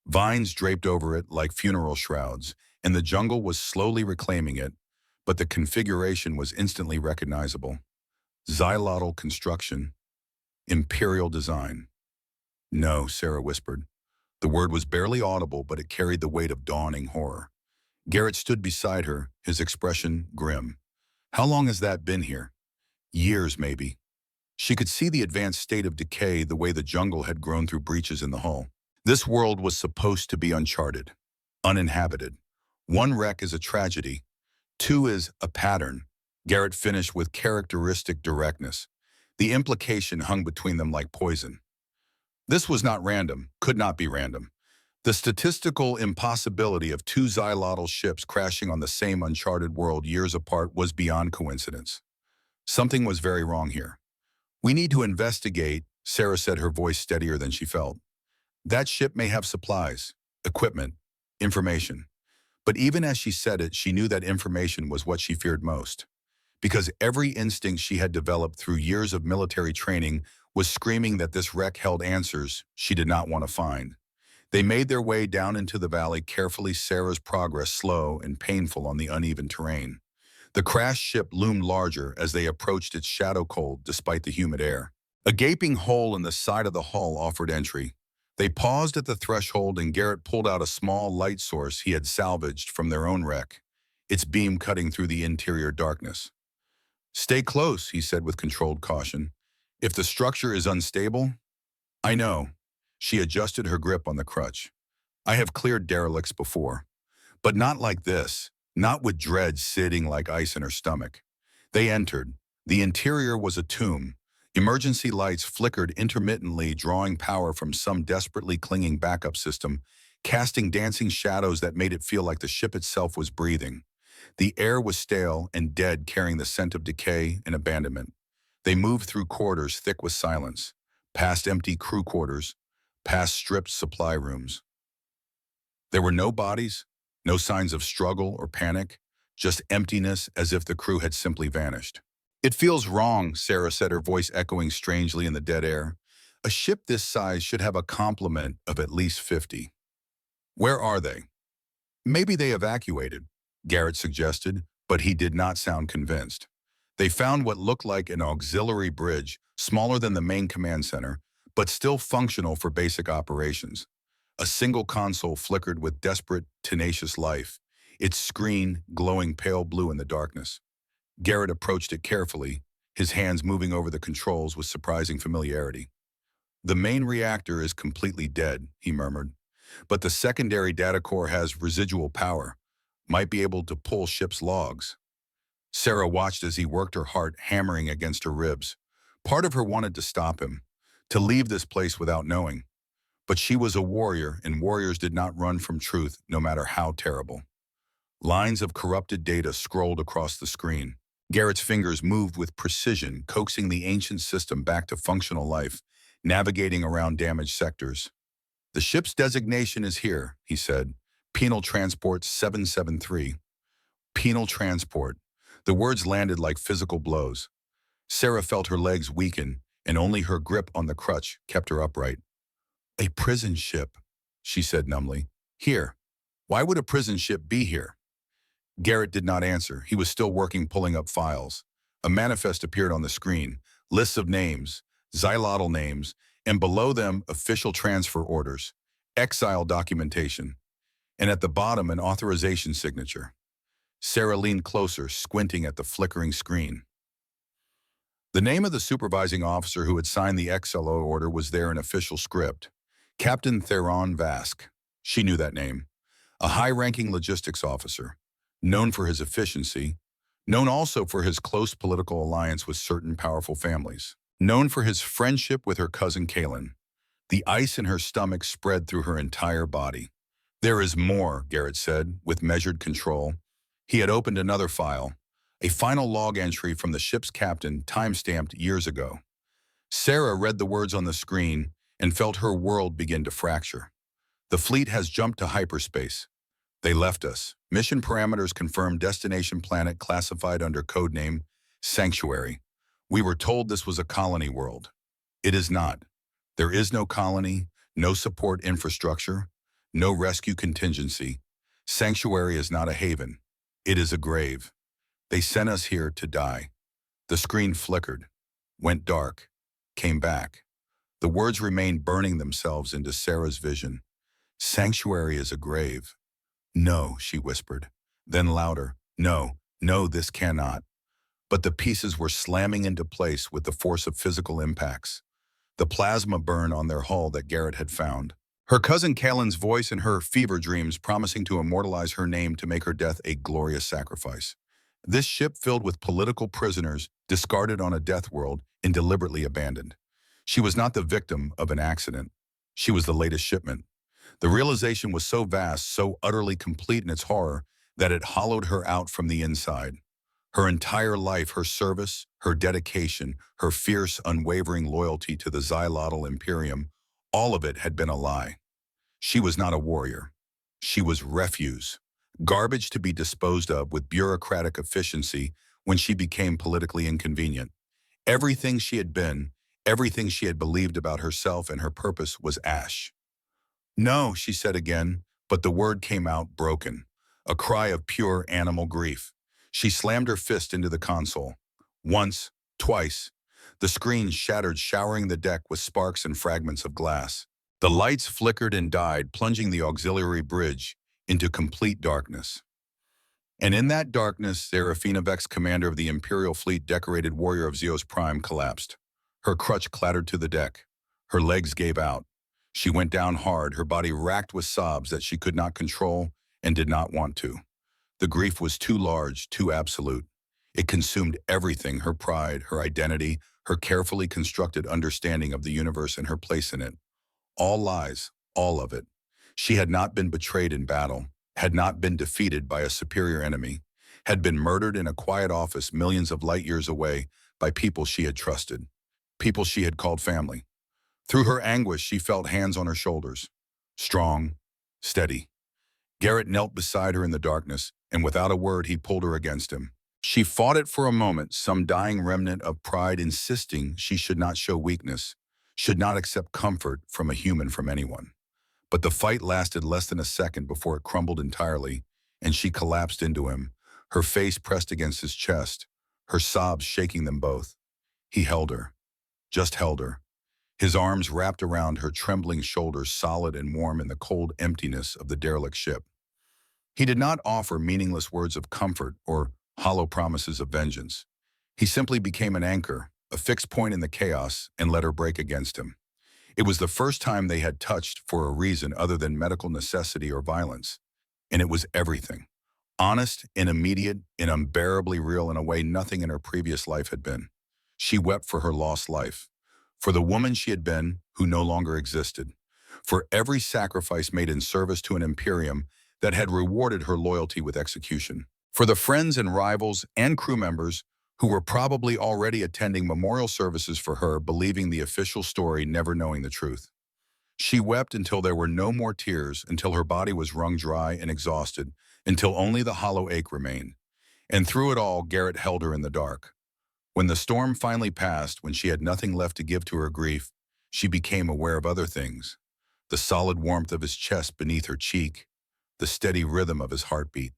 Vines draped over it like funeral shrouds, and the jungle was slowly reclaiming it, but the configuration was instantly recognizable. Xylotl construction, imperial design. "No," Sarah whispered. The word was barely audible, but it carried the weight of dawning horror. Garrett stood beside her, his expression grim. How long has that been here? Years, maybe. She could see the advanced state of decay the way the jungle had grown through breaches in the hull. This world was supposed to be uncharted, uninhabited. One wreck is a tragedy. Two is a pattern. Garrett finished with characteristic directness. The implication hung between them like poison. This was not random, could not be random. The statistical impossibility of two xylotl ships crashing on the same uncharted world years apart was beyond coincidence. Something was very wrong here. We need to investigate, Sarah said, her voice steadier than she felt. That ship may have supplies, equipment, information. But even as she said it, she knew that information was what she feared most. Because every instinct she had developed through years of military training was screaming that this wreck held answers she did not want to find. They made their way down into the valley carefully, Sarah's progress slow and painful on the uneven terrain. The crashed ship loomed larger as they approached its shadow cold despite the humid air. A gaping hole in the side of the hull offered entry. They paused at the threshold and Garrett pulled out a small light source he had salvaged from their own wreck, its beam cutting through the interior darkness. Stay close, he said with controlled caution. If the structure is unstable, I know. She adjusted her grip on the crutch. I have cleared derelicts before, but not like this, not with dread sitting like ice in her stomach. They entered. The interior was a tomb. Emergency lights flickered intermittently, drawing power from some desperately clinging backup system, casting dancing shadows that made it feel like the ship itself was breathing. The air was stale and dead, carrying the scent of decay and abandonment. They moved through corridors thick with silence, past empty crew quarters, past stripped supply rooms. There were no bodies, no signs of struggle or panic, just emptiness as if the crew had simply vanished. It feels wrong, Sarah said, her voice echoing strangely in the dead air. A ship this size should have a complement of at least 50. Where are they? Maybe they evacuated, Garrett suggested, but he did not sound convinced. They found what looked like an auxiliary bridge, smaller than the main command center, but still functional for basic operations. A single console flickered with desperate, tenacious life, its screen glowing pale blue in the darkness. Garrett approached it carefully, his hands moving over the controls with surprising familiarity. The main reactor is completely dead, he murmured, but the secondary data core has residual power, might be able to pull ship's logs. Sarah watched as he worked, her heart hammering against her ribs. Part of her wanted to stop him, to leave this place without knowing. But she was a warrior, and warriors did not run from truth, no matter how terrible. Lines of corrupted data scrolled across the screen. Garrett's fingers moved with precision, coaxing the ancient system back to functional life, navigating around damaged sectors. The ship's designation is here, he said. Penal Transport 773. Penal Transport. The words landed like physical blows. Sarah felt her legs weaken, and only her grip on the crutch kept her upright. A prison ship, she said numbly. Here. Why would a prison ship be here? Garrett did not answer. He was still working, pulling up files. A manifest appeared on the screen, lists of names, xylotl names, and below them official transfer orders, exile documentation, and at the bottom an authorization signature. Sarah leaned closer, squinting at the flickering screen. The name of the supervising officer who had signed the XLO order was there in official script. Captain Theron Vask. She knew that name. A high-ranking logistics officer, known for his efficiency, known also for his close political alliance with certain powerful families, known for his friendship with her cousin Kaylin. The ice in her stomach spread through her entire body. There is more, Garrett said, with measured control. He had opened another file, a final log entry from the ship's captain, time-stamped years ago. Sarah read the words on the screen and felt her world begin to fracture. The fleet has jumped to hyperspace. They left us. Mission parameters confirmed, destination planet classified under codename Sanctuary. We were told this was a colony world. It is not. There is no colony, no support infrastructure, no rescue contingency. Sanctuary is not a haven. It is a grave. They sent us here to die. The screen flickered, went dark, came back. The words remained burning themselves into Sarah's vision. Sanctuary is a grave. No, she whispered. Then louder, "No, no, this cannot." But the pieces were slamming into place with the force of physical impacts, the plasma burn on their hull that Garrett had found. Her cousin Kalen's voice in her fever dreams promising to immortalize her name to make her death a glorious sacrifice. This ship filled with political prisoners, discarded on a death world and deliberately abandoned. She was not the victim of an accident. She was the latest shipment. The realization was so vast, so utterly complete in its horror, that it hollowed her out from the inside. Her entire life, her service, her dedication, her fierce, unwavering loyalty to the Xylotl Imperium, all of it had been a lie. She was not a warrior. She was refuse, garbage to be disposed of with bureaucratic efficiency when she became politically inconvenient. Everything she had been, everything she had believed about herself and her purpose was ash. "No," she said again, but the word came out broken, a cry of pure animal grief. She slammed her fist into the console. Once, twice. The screen shattered, showering the deck with sparks and fragments of glass. The lights flickered and died, plunging the auxiliary bridge into complete darkness. And in that darkness, Serafina Vex, commander of the Imperial Fleet, decorated warrior of Zeos Prime, collapsed. Her crutch clattered to the deck. Her legs gave out. She went down hard, her body racked with sobs that she could not control and did not want to. The grief was too large, too absolute. It consumed everything: her pride, her identity, her carefully constructed understanding of the universe and her place in it. All lies, all of it. She had not been betrayed in battle, had not been defeated by a superior enemy, had been murdered in a quiet office millions of light years away by people she had trusted, people she had called family. Through her anguish, she felt hands on her shoulders, strong, steady. Garrett knelt beside her in the darkness, and without a word he pulled her against him. She fought it for a moment, some dying remnant of pride insisting she should not show weakness, should not accept comfort from a human, from anyone. But the fight lasted less than a second before it crumbled entirely, and she collapsed into him, her face pressed against his chest, her sobs shaking them both. He held her, just held her, his arms wrapped around her trembling shoulders, solid and warm in the cold emptiness of the derelict ship. He did not offer meaningless words of comfort or hollow promises of vengeance. He simply became an anchor, a fixed point in the chaos, and let her break against him. It was the first time they had touched for a reason other than medical necessity or violence. And it was everything. Honest and immediate and unbearably real in a way nothing in her previous life had been. She wept for her lost life, for the woman she had been who no longer existed, for every sacrifice made in service to an imperium that had rewarded her loyalty with execution, for the friends and rivals and crew members who were probably already attending memorial services for her, believing the official story, never knowing the truth. She wept until there were no more tears, until her body was wrung dry and exhausted, until only the hollow ache remained. And through it all, Garrett held her in the dark. When the storm finally passed, when she had nothing left to give to her grief, she became aware of other things: the solid warmth of his chest beneath her cheek, the steady rhythm of his heartbeat,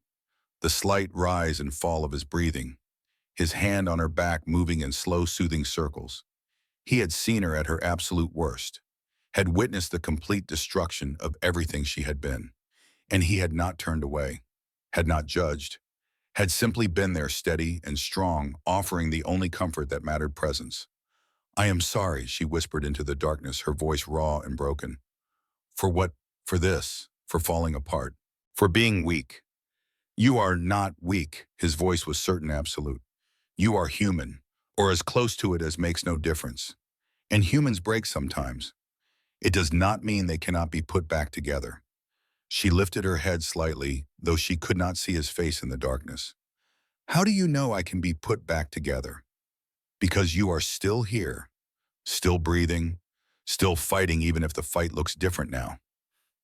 the slight rise and fall of his breathing, his hand on her back moving in slow, soothing circles. He had seen her at her absolute worst, had witnessed the complete destruction of everything she had been, and he had not turned away, had not judged, had simply been there, steady and strong, offering the only comfort that mattered: presence. "I am sorry," she whispered into the darkness, her voice raw and broken. "For what? For this? For falling apart? For being weak?" "You are not weak." His voice was certain, absolute. "You are human, or as close to it as makes no difference. And humans break sometimes. It does not mean they cannot be put back together." She lifted her head slightly, though she could not see his face in the darkness. "How do you know I can be put back together?" "Because you are still here, still breathing, still fighting, even if the fight looks different now."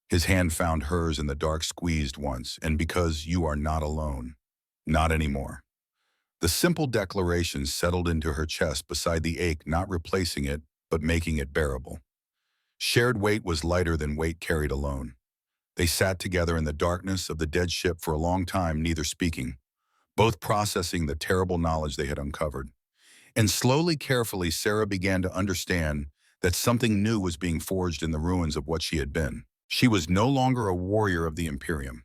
His hand found hers in the dark, squeezed once. "And because you are not alone. Not anymore." The simple declaration settled into her chest beside the ache, not replacing it, but making it bearable. Shared weight was lighter than weight carried alone. They sat together in the darkness of the dead ship for a long time, neither speaking, both processing the terrible knowledge they had uncovered. And slowly, carefully, Sarah began to understand that something new was being forged in the ruins of what she had been. She was no longer a warrior of the Imperium.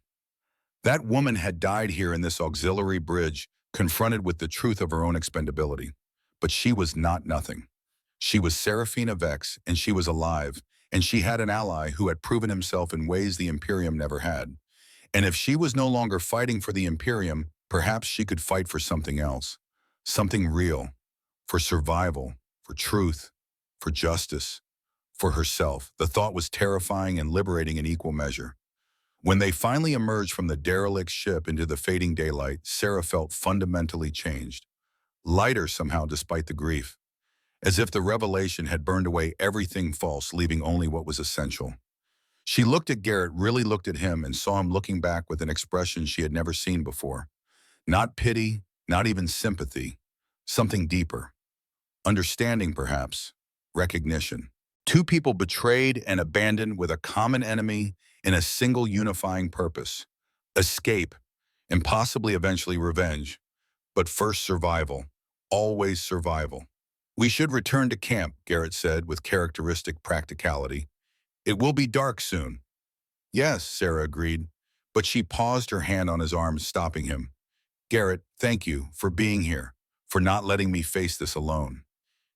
That woman had died here in this auxiliary bridge, confronted with the truth of her own expendability. But she was not nothing. She was Serafina Vex, and she was alive, and she had an ally who had proven himself in ways the Imperium never had. And if she was no longer fighting for the Imperium, perhaps she could fight for something else. Something real. For survival. For truth. For justice. For herself. The thought was terrifying and liberating in equal measure. When they finally emerged from the derelict ship into the fading daylight, Sarah felt fundamentally changed. Lighter somehow despite the grief. As if the revelation had burned away everything false, leaving only what was essential. She looked at Garrett, really looked at him, and saw him looking back with an expression she had never seen before. Not pity, not even sympathy. Something deeper. Understanding, perhaps. Recognition. Two people betrayed and abandoned with a common enemy in a single unifying purpose. Escape, and possibly eventually revenge. But first survival. Always survival. "We should return to camp," Garrett said with characteristic practicality. "It will be dark soon." "Yes," Sarah agreed, but she paused, her hand on his arm, stopping him. "Garrett, thank you for being here, for not letting me face this alone."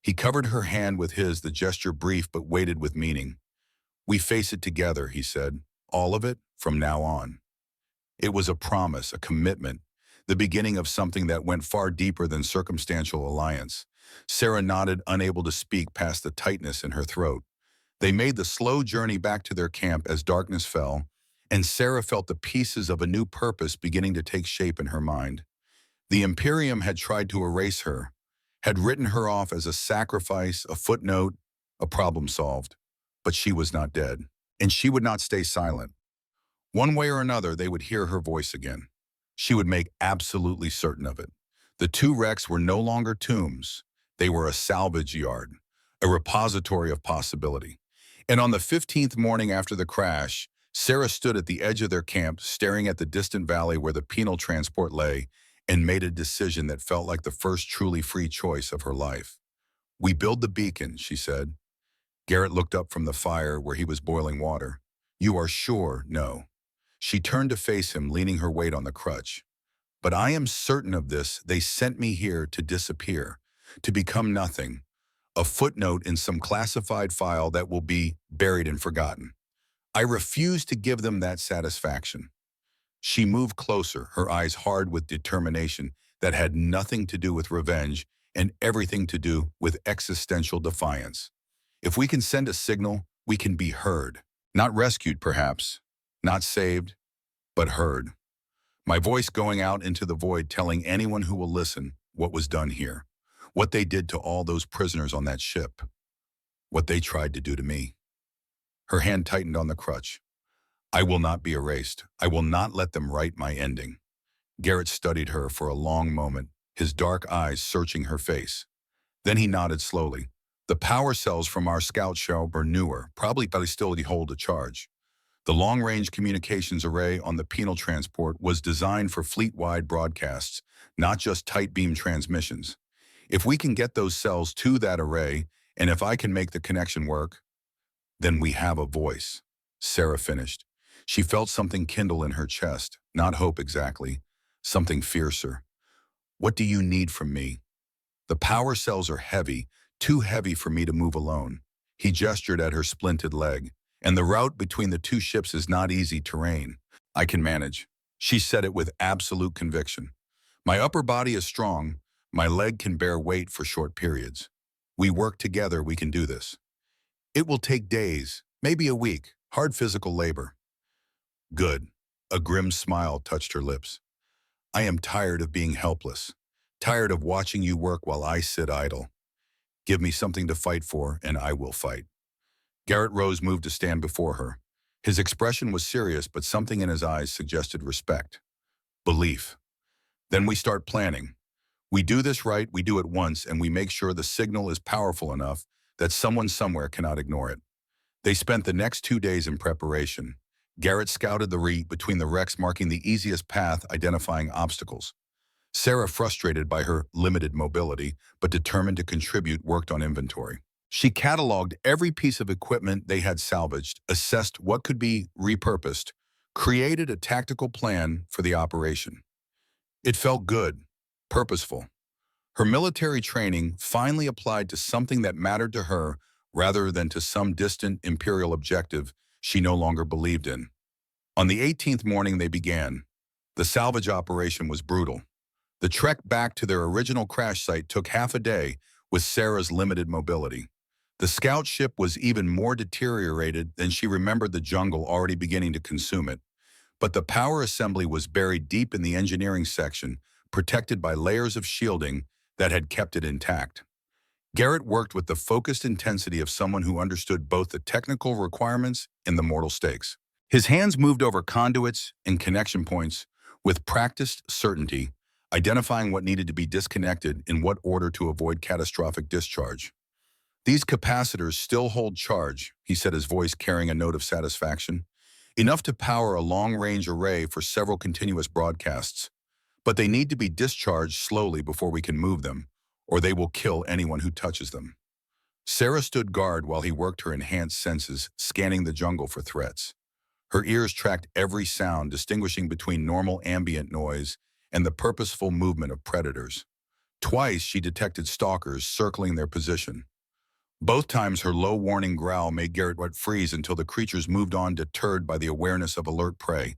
He covered her hand with his, the gesture brief but weighted with meaning. "We face it together," he said. "All of it, from now on." It was a promise, a commitment, the beginning of something that went far deeper than circumstantial alliance. Sarah nodded, unable to speak past the tightness in her throat. They made the slow journey back to their camp as darkness fell, and Sarah felt the pieces of a new purpose beginning to take shape in her mind. The Imperium had tried to erase her, had written her off as a sacrifice, a footnote, a problem solved. But she was not dead, and she would not stay silent. One way or another, they would hear her voice again. She would make absolutely certain of it. The two wrecks were no longer tombs. They were a salvage yard, a repository of possibility. And on the 15th morning after the crash, Sarah stood at the edge of their camp, staring at the distant valley where the penal transport lay, and made a decision that felt like the first truly free choice of her life. "We build the beacon," she said. Garrett looked up from the fire where he was boiling water. "You are sure?" "No." She turned to face him, leaning her weight on the crutch. "But I am certain of this. They sent me here to disappear, to become nothing, a footnote in some classified file that will be buried and forgotten. I refuse to give them that satisfaction." She moved closer, her eyes hard with determination that had nothing to do with revenge and everything to do with existential defiance. "If we can send a signal, we can be heard. Not rescued, perhaps. Not saved, but heard. My voice going out into the void, telling anyone who will listen what was done here. What they did to all those prisoners on that ship. What they tried to do to me." Her hand tightened on the crutch. "I will not be erased. I will not let them write my ending." Garrett studied her for a long moment, his dark eyes searching her face. Then he nodded slowly. "The power cells from our scout shell were newer, probably still hold a charge. The long-range communications array on the penal transport was designed for fleet-wide broadcasts, not just tight beam transmissions. If we can get those cells to that array, and if I can make the connection work, then we have a voice." Sarah finished. She felt something kindle in her chest, not hope exactly, something fiercer. "What do you need from me?" "The power cells are heavy, too heavy for me to move alone." He gestured at her splinted leg. "And the route between the two ships is not easy terrain. I can manage." She said it with absolute conviction. "My upper body is strong. My leg can bear weight for short periods. We work together, we can do this. It will take days, maybe a week, hard physical labor." "Good." A grim smile touched her lips. "I am tired of being helpless. Tired of watching you work while I sit idle. Give me something to fight for, and I will fight." Garrett Rose moved to stand before her. His expression was serious, but something in his eyes suggested respect. "Belief. Then we start planning. We do this right, we do it once, and we make sure the signal is powerful enough that someone somewhere cannot ignore it." They spent the next 2 days in preparation. Garrett scouted the route between the wrecks, marking the easiest path, identifying obstacles. Sarah, frustrated by her limited mobility, but determined to contribute, worked on inventory. She cataloged every piece of equipment they had salvaged, assessed what could be repurposed, created a tactical plan for the operation. It felt good, purposeful. Her military training finally applied to something that mattered to her rather than to some distant imperial objective she no longer believed in. On the 18th morning they began. The salvage operation was brutal. The trek back to their original crash site took half a day with Sarah's limited mobility. The scout ship was even more deteriorated than she remembered, the jungle already beginning to consume it. But the power assembly was buried deep in the engineering section, protected by layers of shielding that had kept it intact. Garrett worked with the focused intensity of someone who understood both the technical requirements and the mortal stakes. His hands moved over conduits and connection points with practiced certainty, identifying what needed to be disconnected in what order to avoid catastrophic discharge. "These capacitors still hold charge," he said, his voice carrying a note of satisfaction. "Enough to power a long-range array for several continuous broadcasts. But they need to be discharged slowly before we can move them, or they will kill anyone who touches them." Sarah stood guard while he worked her enhanced senses, scanning the jungle for threats. Her ears tracked every sound, distinguishing between normal ambient noise and the purposeful movement of predators. Twice she detected stalkers circling their position. Both times her low warning growl made Garrett freeze until the creatures moved on, deterred by the awareness of alert prey.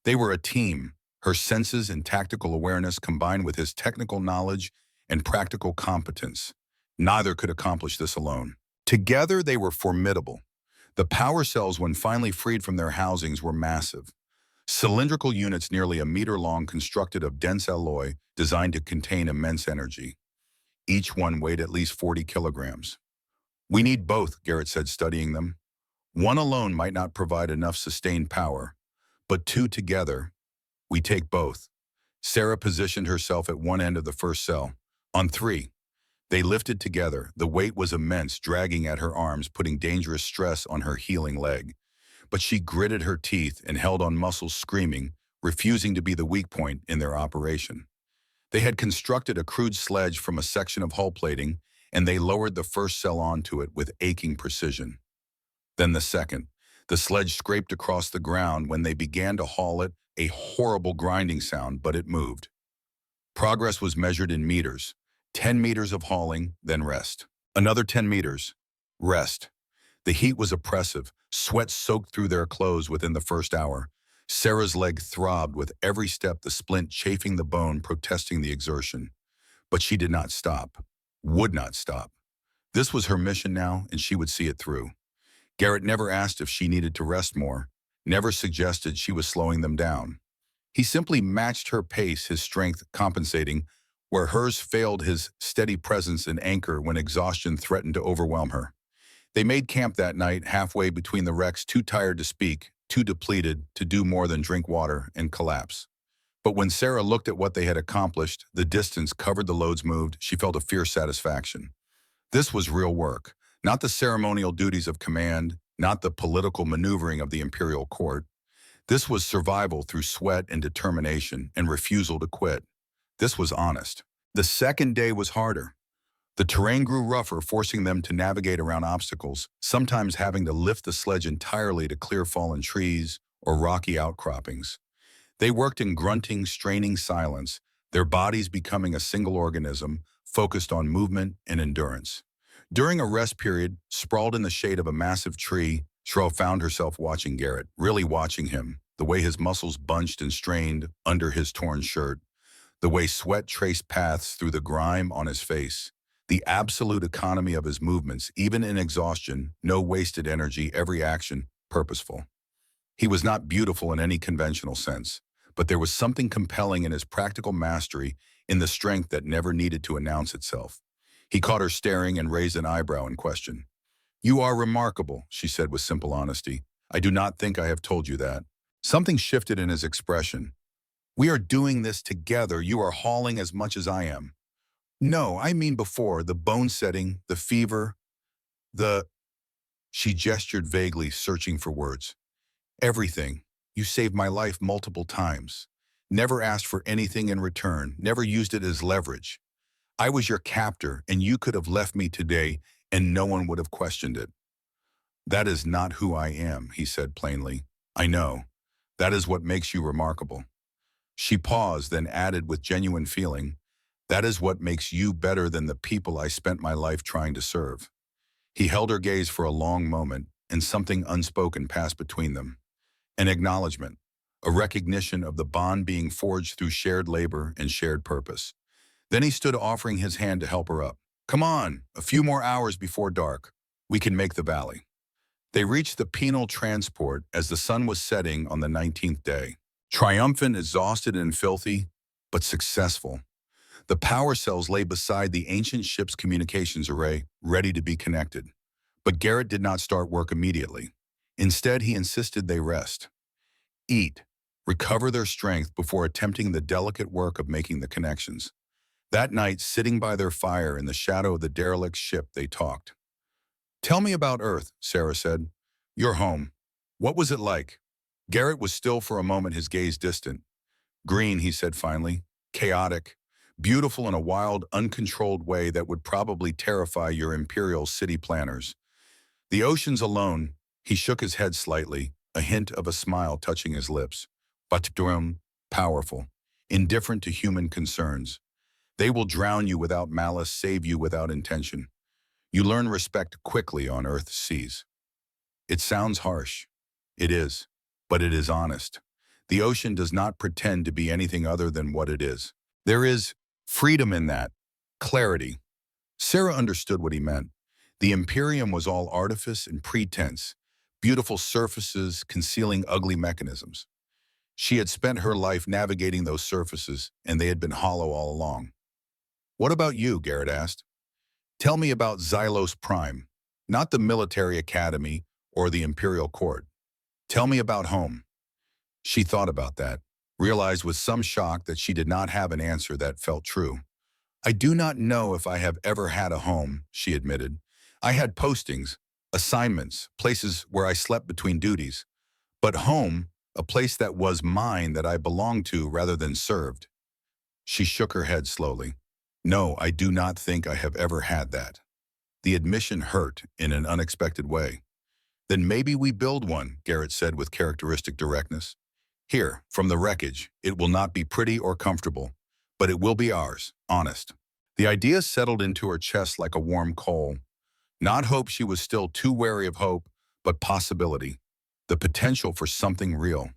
They were a team. Her senses and tactical awareness combined with his technical knowledge and practical competence. Neither could accomplish this alone. Together they were formidable. The power cells, when finally freed from their housings, were massive. Cylindrical units nearly a meter long, constructed of dense alloy designed to contain immense energy. Each one weighed at least 40 kilograms. "We need both," Garrett said, studying them. "One alone might not provide enough sustained power, but two together, we take both." Sarah positioned herself at one end of the first cell. On three, they lifted together. The weight was immense, dragging at her arms, putting dangerous stress on her healing leg. But she gritted her teeth and held on muscles, screaming, refusing to be the weak point in their operation. They had constructed a crude sledge from a section of hull plating, and they lowered the first cell onto it with aching precision. Then the second. The sledge scraped across the ground. When they began to haul it, a horrible grinding sound, but it moved. Progress was measured in meters. 10 meters of hauling, then rest. Another 10 meters. Rest. The heat was oppressive. Sweat soaked through their clothes within the first hour. Sarah's leg throbbed with every step, the splint chafing the bone, protesting the exertion. But she did not stop. Would not stop. This was her mission now, and she would see it through. Garrett never asked if she needed to rest more, never suggested she was slowing them down. He simply matched her pace, his strength compensating where hers failed, his steady presence an anchor when exhaustion threatened to overwhelm her. They made camp that night, halfway between the wrecks, too tired to speak, too depleted to do more than drink water and collapse. But when Sarah looked at what they had accomplished, the distance covered, the loads moved, she felt a fierce satisfaction. This was real work, not the ceremonial duties of command, not the political maneuvering of the imperial court. This was survival through sweat and determination and refusal to quit. This was honest. The second day was harder. The terrain grew rougher, forcing them to navigate around obstacles, sometimes having to lift the sledge entirely to clear fallen trees or rocky outcroppings. They worked in grunting, straining silence, their bodies becoming a single organism, focused on movement and endurance. During a rest period, sprawled in the shade of a massive tree, Shro found herself watching Garrett, really watching him, the way his muscles bunched and strained under his torn shirt, the way sweat traced paths through the grime on his face, the absolute economy of his movements, even in exhaustion, no wasted energy, every action purposeful. He was not beautiful in any conventional sense, but there was something compelling in his practical mastery, in the strength that never needed to announce itself. He caught her staring and raised an eyebrow in question. "You are remarkable," she said with simple honesty. "I do not think I have told you that." Something shifted in his expression. "We are doing this together. You are hauling as much as I am." "No, I mean before, the bone setting, the fever, the—" She gestured vaguely, searching for words. "Everything. You saved my life multiple times. Never asked for anything in return, never used it as leverage. I was your captor, and you could have left me today, and no one would have questioned it." "That is not who I am," he said plainly. "I know. That is what makes you remarkable. She paused, then added with genuine feeling, that is what makes you better than the people I spent my life trying to serve. He held her gaze for a long moment, and something unspoken passed between them. An acknowledgement, a recognition of the bond being forged through shared labor and shared purpose. Then he stood offering his hand to help her up. Come on, a few more hours before dark. We can make the valley. They reached the penal transport as the sun was setting on the 19th day. Triumphant, exhausted, and filthy, but successful. The power cells lay beside the ancient ship's communications array, ready to be connected. But Garrett did not start work immediately. Instead, he insisted they rest, eat, recover their strength before attempting the delicate work of making the connections. That night, sitting by their fire in the shadow of the derelict ship, they talked. Tell me about Earth, Sarah said. Your home. What was it like? Garrett was still for a moment, his gaze distant. Green, he said finally. Chaotic. Beautiful in a wild, uncontrolled way that would probably terrify your imperial city planners. The oceans alone, he shook his head slightly, a hint of a smile touching his lips. But powerful, indifferent to human concerns. They will drown you without malice, save you without intention. You learn respect quickly on Earth's seas. It sounds harsh. It is, but it is honest. The ocean does not pretend to be anything other than what it is. There is freedom in that, clarity. Sarah understood what he meant. The Imperium was all artifice and pretense, beautiful surfaces concealing ugly mechanisms. She had spent her life navigating those surfaces, and they had been hollow all along. What about you? Garrett asked. Tell me about Xylos Prime, not the military academy or the imperial court. Tell me about home. She thought about that, realized with some shock that she did not have an answer that felt true. I do not know if I have ever had a home, she admitted. I had postings, assignments, places where I slept between duties. But home, a place that was mine that I belonged to rather than served. She shook her head slowly. No, I do not think I have ever had that. The admission hurt in an unexpected way. Then maybe we build one, Garrett said with characteristic directness. Here, from the wreckage, it will not be pretty or comfortable, but it will be ours, honest. The idea settled into her chest like a warm coal. Not hope, she was still too wary of hope, but possibility. The potential for something real.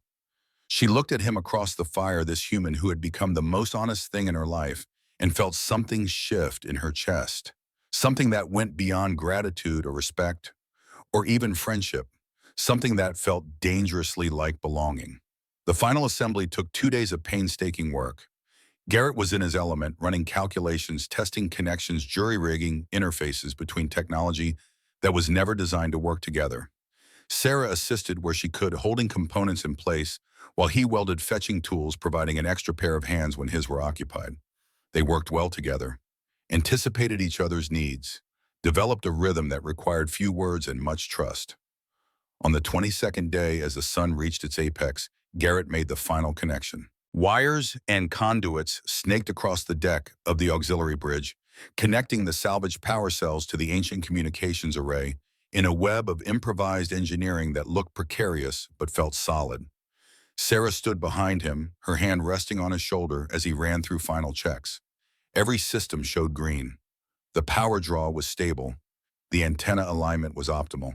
She looked at him across the fire, this human who had become the most honest thing in her life, and felt something shift in her chest. Something that went beyond gratitude or respect, or even friendship. Something that felt dangerously like belonging. The final assembly took 2 days of painstaking work. Garrett was in his element, running calculations, testing connections, jury-rigging interfaces between technology that was never designed to work together. Sarah assisted where she could, holding components in place, while he welded fetching tools, providing an extra pair of hands when his were occupied. They worked well together, anticipated each other's needs, developed a rhythm that required few words and much trust. On the 22nd day, as the sun reached its apex, Garrett made the final connection. Wires and conduits snaked across the deck of the auxiliary bridge, connecting the salvaged power cells to the ancient communications array in a web of improvised engineering that looked precarious but felt solid. Sarah stood behind him, her hand resting on his shoulder as he ran through final checks. Every system showed green. The power draw was stable. The antenna alignment was optimal.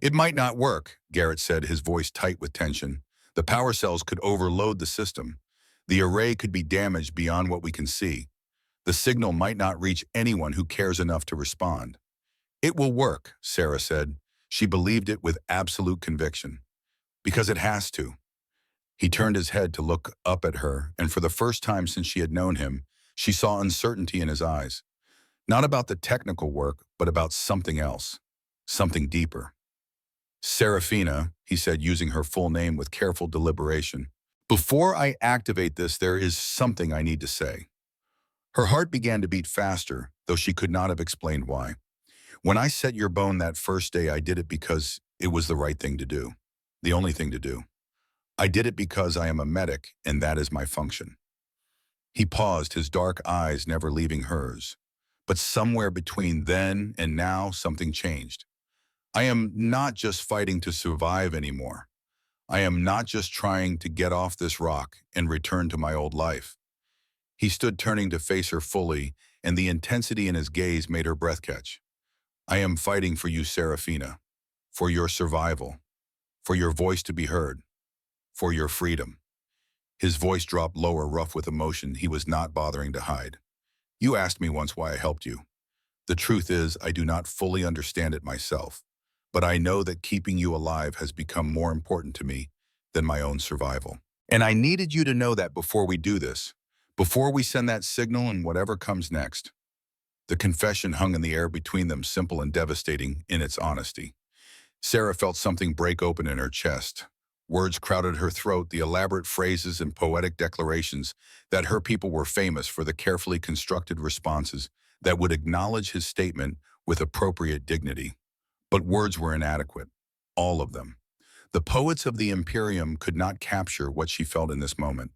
It might not work, Garrett said, his voice tight with tension. The power cells could overload the system. The array could be damaged beyond what we can see. The signal might not reach anyone who cares enough to respond. It will work, Sarah said. She believed it with absolute conviction. Because it has to. He turned his head to look up at her, and for the first time since she had known him, she saw uncertainty in his eyes. Not about the technical work, but about something else. Something deeper. Serafina, he said, using her full name with careful deliberation. Before I activate this, there is something I need to say. Her heart began to beat faster, though she could not have explained why. When I set your bone that first day, I did it because it was the right thing to do. The only thing to do. I did it because I am a medic, and that is my function. He paused, his dark eyes never leaving hers. But somewhere between then and now, something changed. I am not just fighting to survive anymore. I am not just trying to get off this rock and return to my old life. He stood turning to face her fully, and the intensity in his gaze made her breath catch. I am fighting for you, Serafina, for your survival, for your voice to be heard, for your freedom. His voice dropped lower, rough with emotion he was not bothering to hide. You asked me once why I helped you. The truth is, I do not fully understand it myself, but I know that keeping you alive has become more important to me than my own survival. And I needed you to know that before we do this, before we send that signal and whatever comes next. The confession hung in the air between them, simple and devastating in its honesty. Sarah felt something break open in her chest. Words crowded her throat, the elaborate phrases and poetic declarations that her people were famous for, the carefully constructed responses that would acknowledge his statement with appropriate dignity. But words were inadequate, all of them. The poets of the Imperium could not capture what she felt in this moment.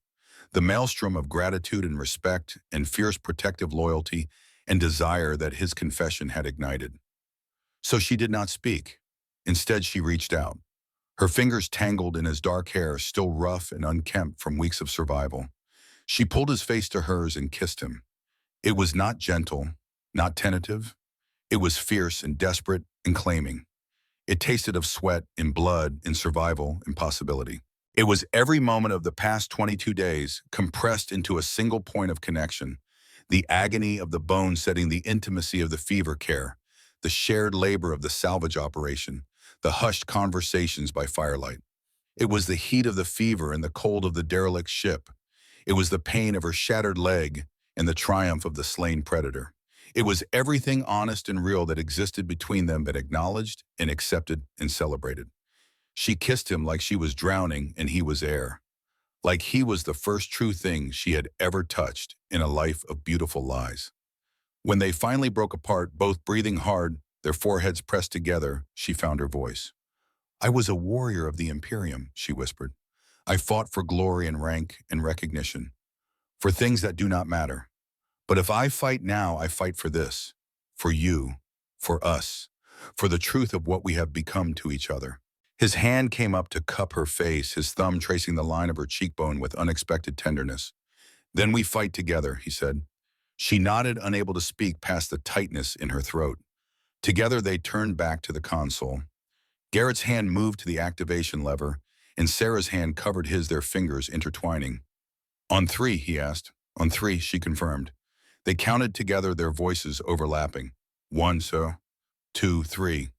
The maelstrom of gratitude and respect and fierce protective loyalty and desire that his confession had ignited. So she did not speak. Instead, she reached out. Her fingers tangled in his dark hair, still rough and unkempt from weeks of survival. She pulled his face to hers and kissed him. It was not gentle, not tentative. It was fierce and desperate and claiming. It tasted of sweat and blood and survival and possibility. It was every moment of the past 22 days compressed into a single point of connection. The agony of the bone setting, the intimacy of the fever care, the shared labor of the salvage operation, the hushed conversations by firelight. It was the heat of the fever and the cold of the derelict ship. It was the pain of her shattered leg and the triumph of the slain predator. It was everything honest and real that existed between them, that acknowledged and accepted and celebrated. She kissed him like she was drowning and he was air, like he was the first true thing she had ever touched in a life of beautiful lies. When they finally broke apart, both breathing hard, their foreheads pressed together, she found her voice. I was a warrior of the Imperium, she whispered. I fought for glory and rank and recognition, for things that do not matter. But if I fight now, I fight for this, for you, for us, for the truth of what we have become to each other. His hand came up to cup her face, his thumb tracing the line of her cheekbone with unexpected tenderness. Then we fight together, he said. She nodded, unable to speak past the tightness in her throat. Together they turned back to the console. Garrett's hand moved to the activation lever, and Sarah's hand covered his, their fingers intertwining. On three, he asked. On three, she confirmed. They counted together, their voices overlapping. One, so. Two, three.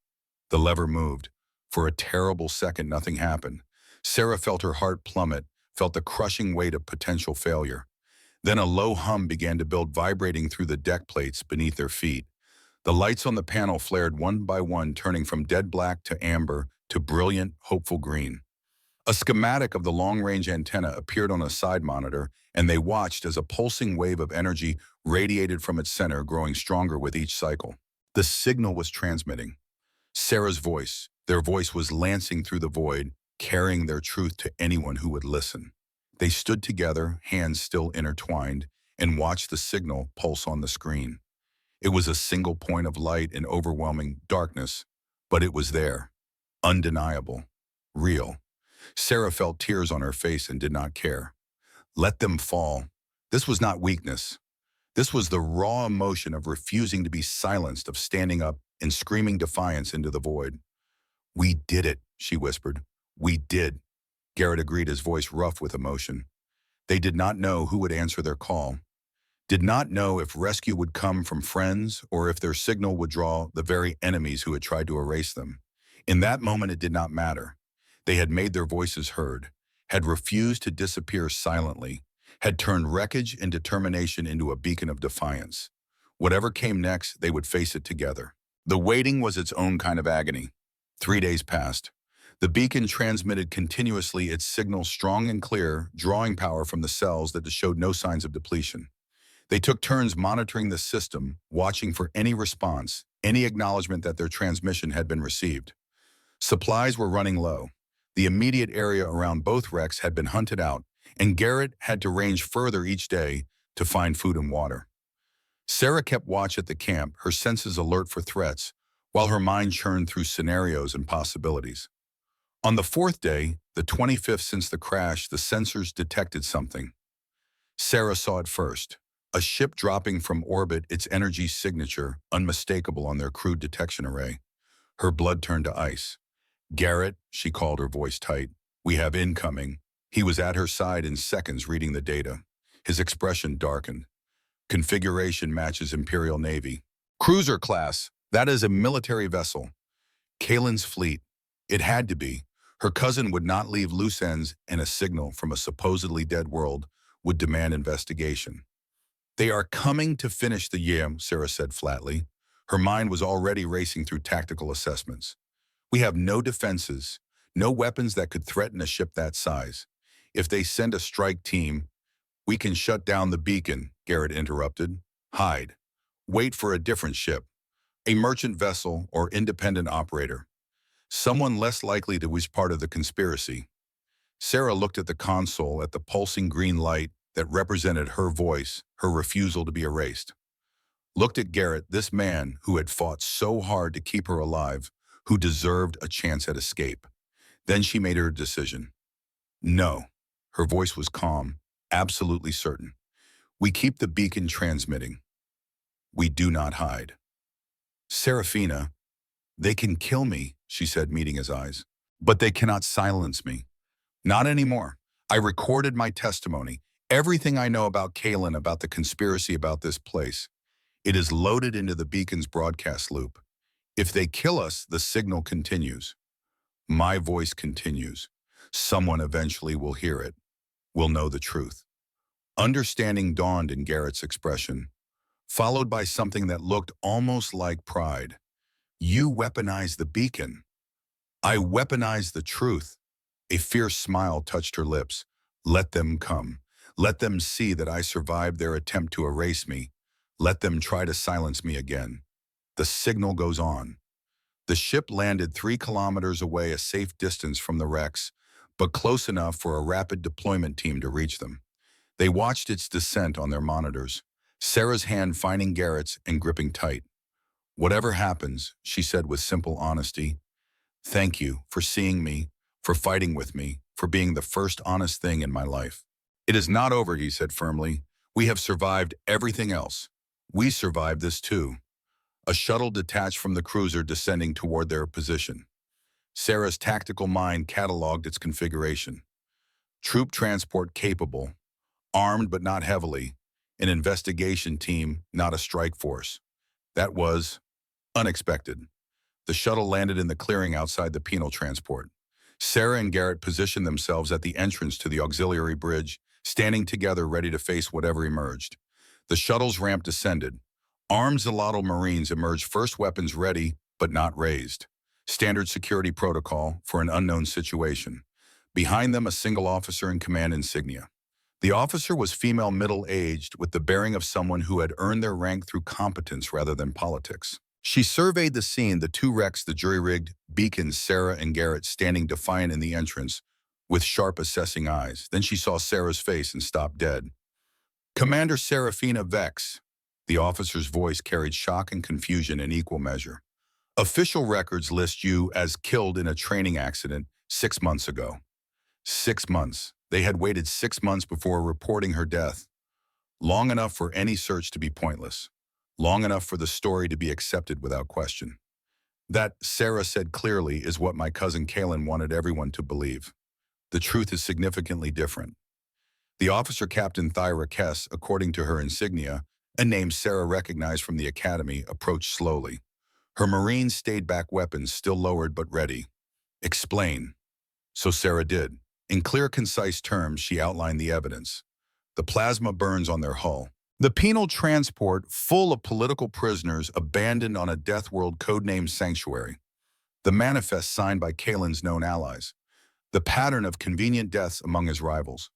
The lever moved. For a terrible second, nothing happened. Sarah felt her heart plummet, felt the crushing weight of potential failure. Then a low hum began to build, vibrating through the deck plates beneath their feet. The lights on the panel flared one by one, turning from dead black to amber to brilliant, hopeful green. A schematic of the long-range antenna appeared on a side monitor, and they watched as a pulsing wave of energy radiated from its center, growing stronger with each cycle. The signal was transmitting. Sarah's voice, their voice, was lancing through the void, carrying their truth to anyone who would listen. They stood together, hands still intertwined, and watched the signal pulse on the screen. It was a single point of light in overwhelming darkness, but it was there, undeniable, real. Sarah felt tears on her face and did not care. Let them fall. This was not weakness. This was the raw emotion of refusing to be silenced, of standing up and screaming defiance into the void. We did it, she whispered. We did. Garrett agreed, his voice rough with emotion. They did not know who would answer their call, did not know if rescue would come from friends or if their signal would draw the very enemies who had tried to erase them. In that moment, it did not matter. They had made their voices heard, had refused to disappear silently, had turned wreckage and determination into a beacon of defiance. Whatever came next, they would face it together. The waiting was its own kind of agony. 3 days passed. The beacon transmitted continuously, its signal strong and clear, drawing power from the cells that showed no signs of depletion. They took turns monitoring the system, watching for any response, any acknowledgement that their transmission had been received. Supplies were running low. The immediate area around both wrecks had been hunted out, and Garrett had to range further each day to find food and water. Sarah kept watch at the camp, her senses alert for threats, while her mind churned through scenarios and possibilities. On the fourth day, the 25th since the crash, the sensors detected something. Sarah saw it first. A ship dropping from orbit, its energy signature unmistakable on their crude detection array. Her blood turned to ice. "Garrett," she called, her voice tight. "We have incoming." He was at her side in seconds reading the data. His expression darkened. "Configuration matches Imperial Navy. Cruiser class. That is a military vessel. Kalen's fleet. It had to be. Her cousin would not leave loose ends, and a signal from a supposedly dead world would demand investigation." "They are coming to finish the yam," Sarah said flatly. Her mind was already racing through tactical assessments. "We have no defenses, no weapons that could threaten a ship that size. If they send a strike team, we can shut down the beacon," Garrett interrupted. "Hide. Wait for a different ship, a merchant vessel or independent operator. Someone less likely to be part of the conspiracy." Sarah looked at the console, at the pulsing green light that represented her voice, her refusal to be erased. Looked at Garrett, this man who had fought so hard to keep her alive, who deserved a chance at escape. Then she made her decision. "No." Her voice was calm, absolutely certain. "We keep the beacon transmitting. We do not hide." "Serafina, they can kill me," she said, meeting his eyes. "But they cannot silence me. Not anymore. I recorded my testimony, everything I know about Kalen, about the conspiracy, about this place. It is loaded into the beacon's broadcast loop. If they kill us, the signal continues. My voice continues. Someone eventually will hear it, will know the truth." Understanding dawned in Garrett's expression, followed by something that looked almost like pride. "You weaponized the beacon." "I weaponized the truth." A fierce smile touched her lips. "Let them come. Let them see that I survived their attempt to erase me. Let them try to silence me again." The signal goes on. The ship landed 3 kilometers away, a safe distance from the wrecks, but close enough for a rapid deployment team to reach them. They watched its descent on their monitors, Sarah's hand finding Garrett's and gripping tight. "Whatever happens," she said with simple honesty, "thank you for seeing me, for fighting with me, for being the first honest thing in my life." "It is not over," he said firmly. "We have survived everything else. We survived this too." A shuttle detached from the cruiser, descending toward their position. Sarah's tactical mind cataloged its configuration. Troop transport capable, armed but not heavily, an investigation team, not a strike force. That was unexpected. The shuttle landed in the clearing outside the penal transport. Sarah and Garrett positioned themselves at the entrance to the auxiliary bridge, standing together ready to face whatever emerged. The shuttle's ramp descended. Armed Zalotl Marines emerged, first, weapons ready but not raised. Standard security protocol for an unknown situation. Behind them, a single officer in command insignia. The officer was female, middle-aged, with the bearing of someone who had earned their rank through competence rather than politics. She surveyed the scene, the 2 wrecks, the jury-rigged beacons, Sarah and Garrett standing defiant in the entrance with sharp, assessing eyes. Then she saw Sarah's face and stopped dead. "Commander Serafina Vex." The officer's voice carried shock and confusion in equal measure. "Official records list you as killed in a training accident 6 months ago." 6 months. They had waited 6 months before reporting her death. Long enough for any search to be pointless. Long enough for the story to be accepted without question. "That," Sarah said clearly, "is what my cousin Kalen wanted everyone to believe. The truth is significantly different." The officer, Captain Thyra Kess, according to her insignia, a name Sarah recognized from the academy, approached slowly. Her Marines stayed back, weapons still lowered but ready. "Explain." So Sarah did. In clear, concise terms, she outlined the evidence. The plasma burns on their hull. The penal transport full of political prisoners abandoned on a death world codenamed Sanctuary. The manifest signed by Kalen's known allies. The pattern of convenient deaths among his rivals.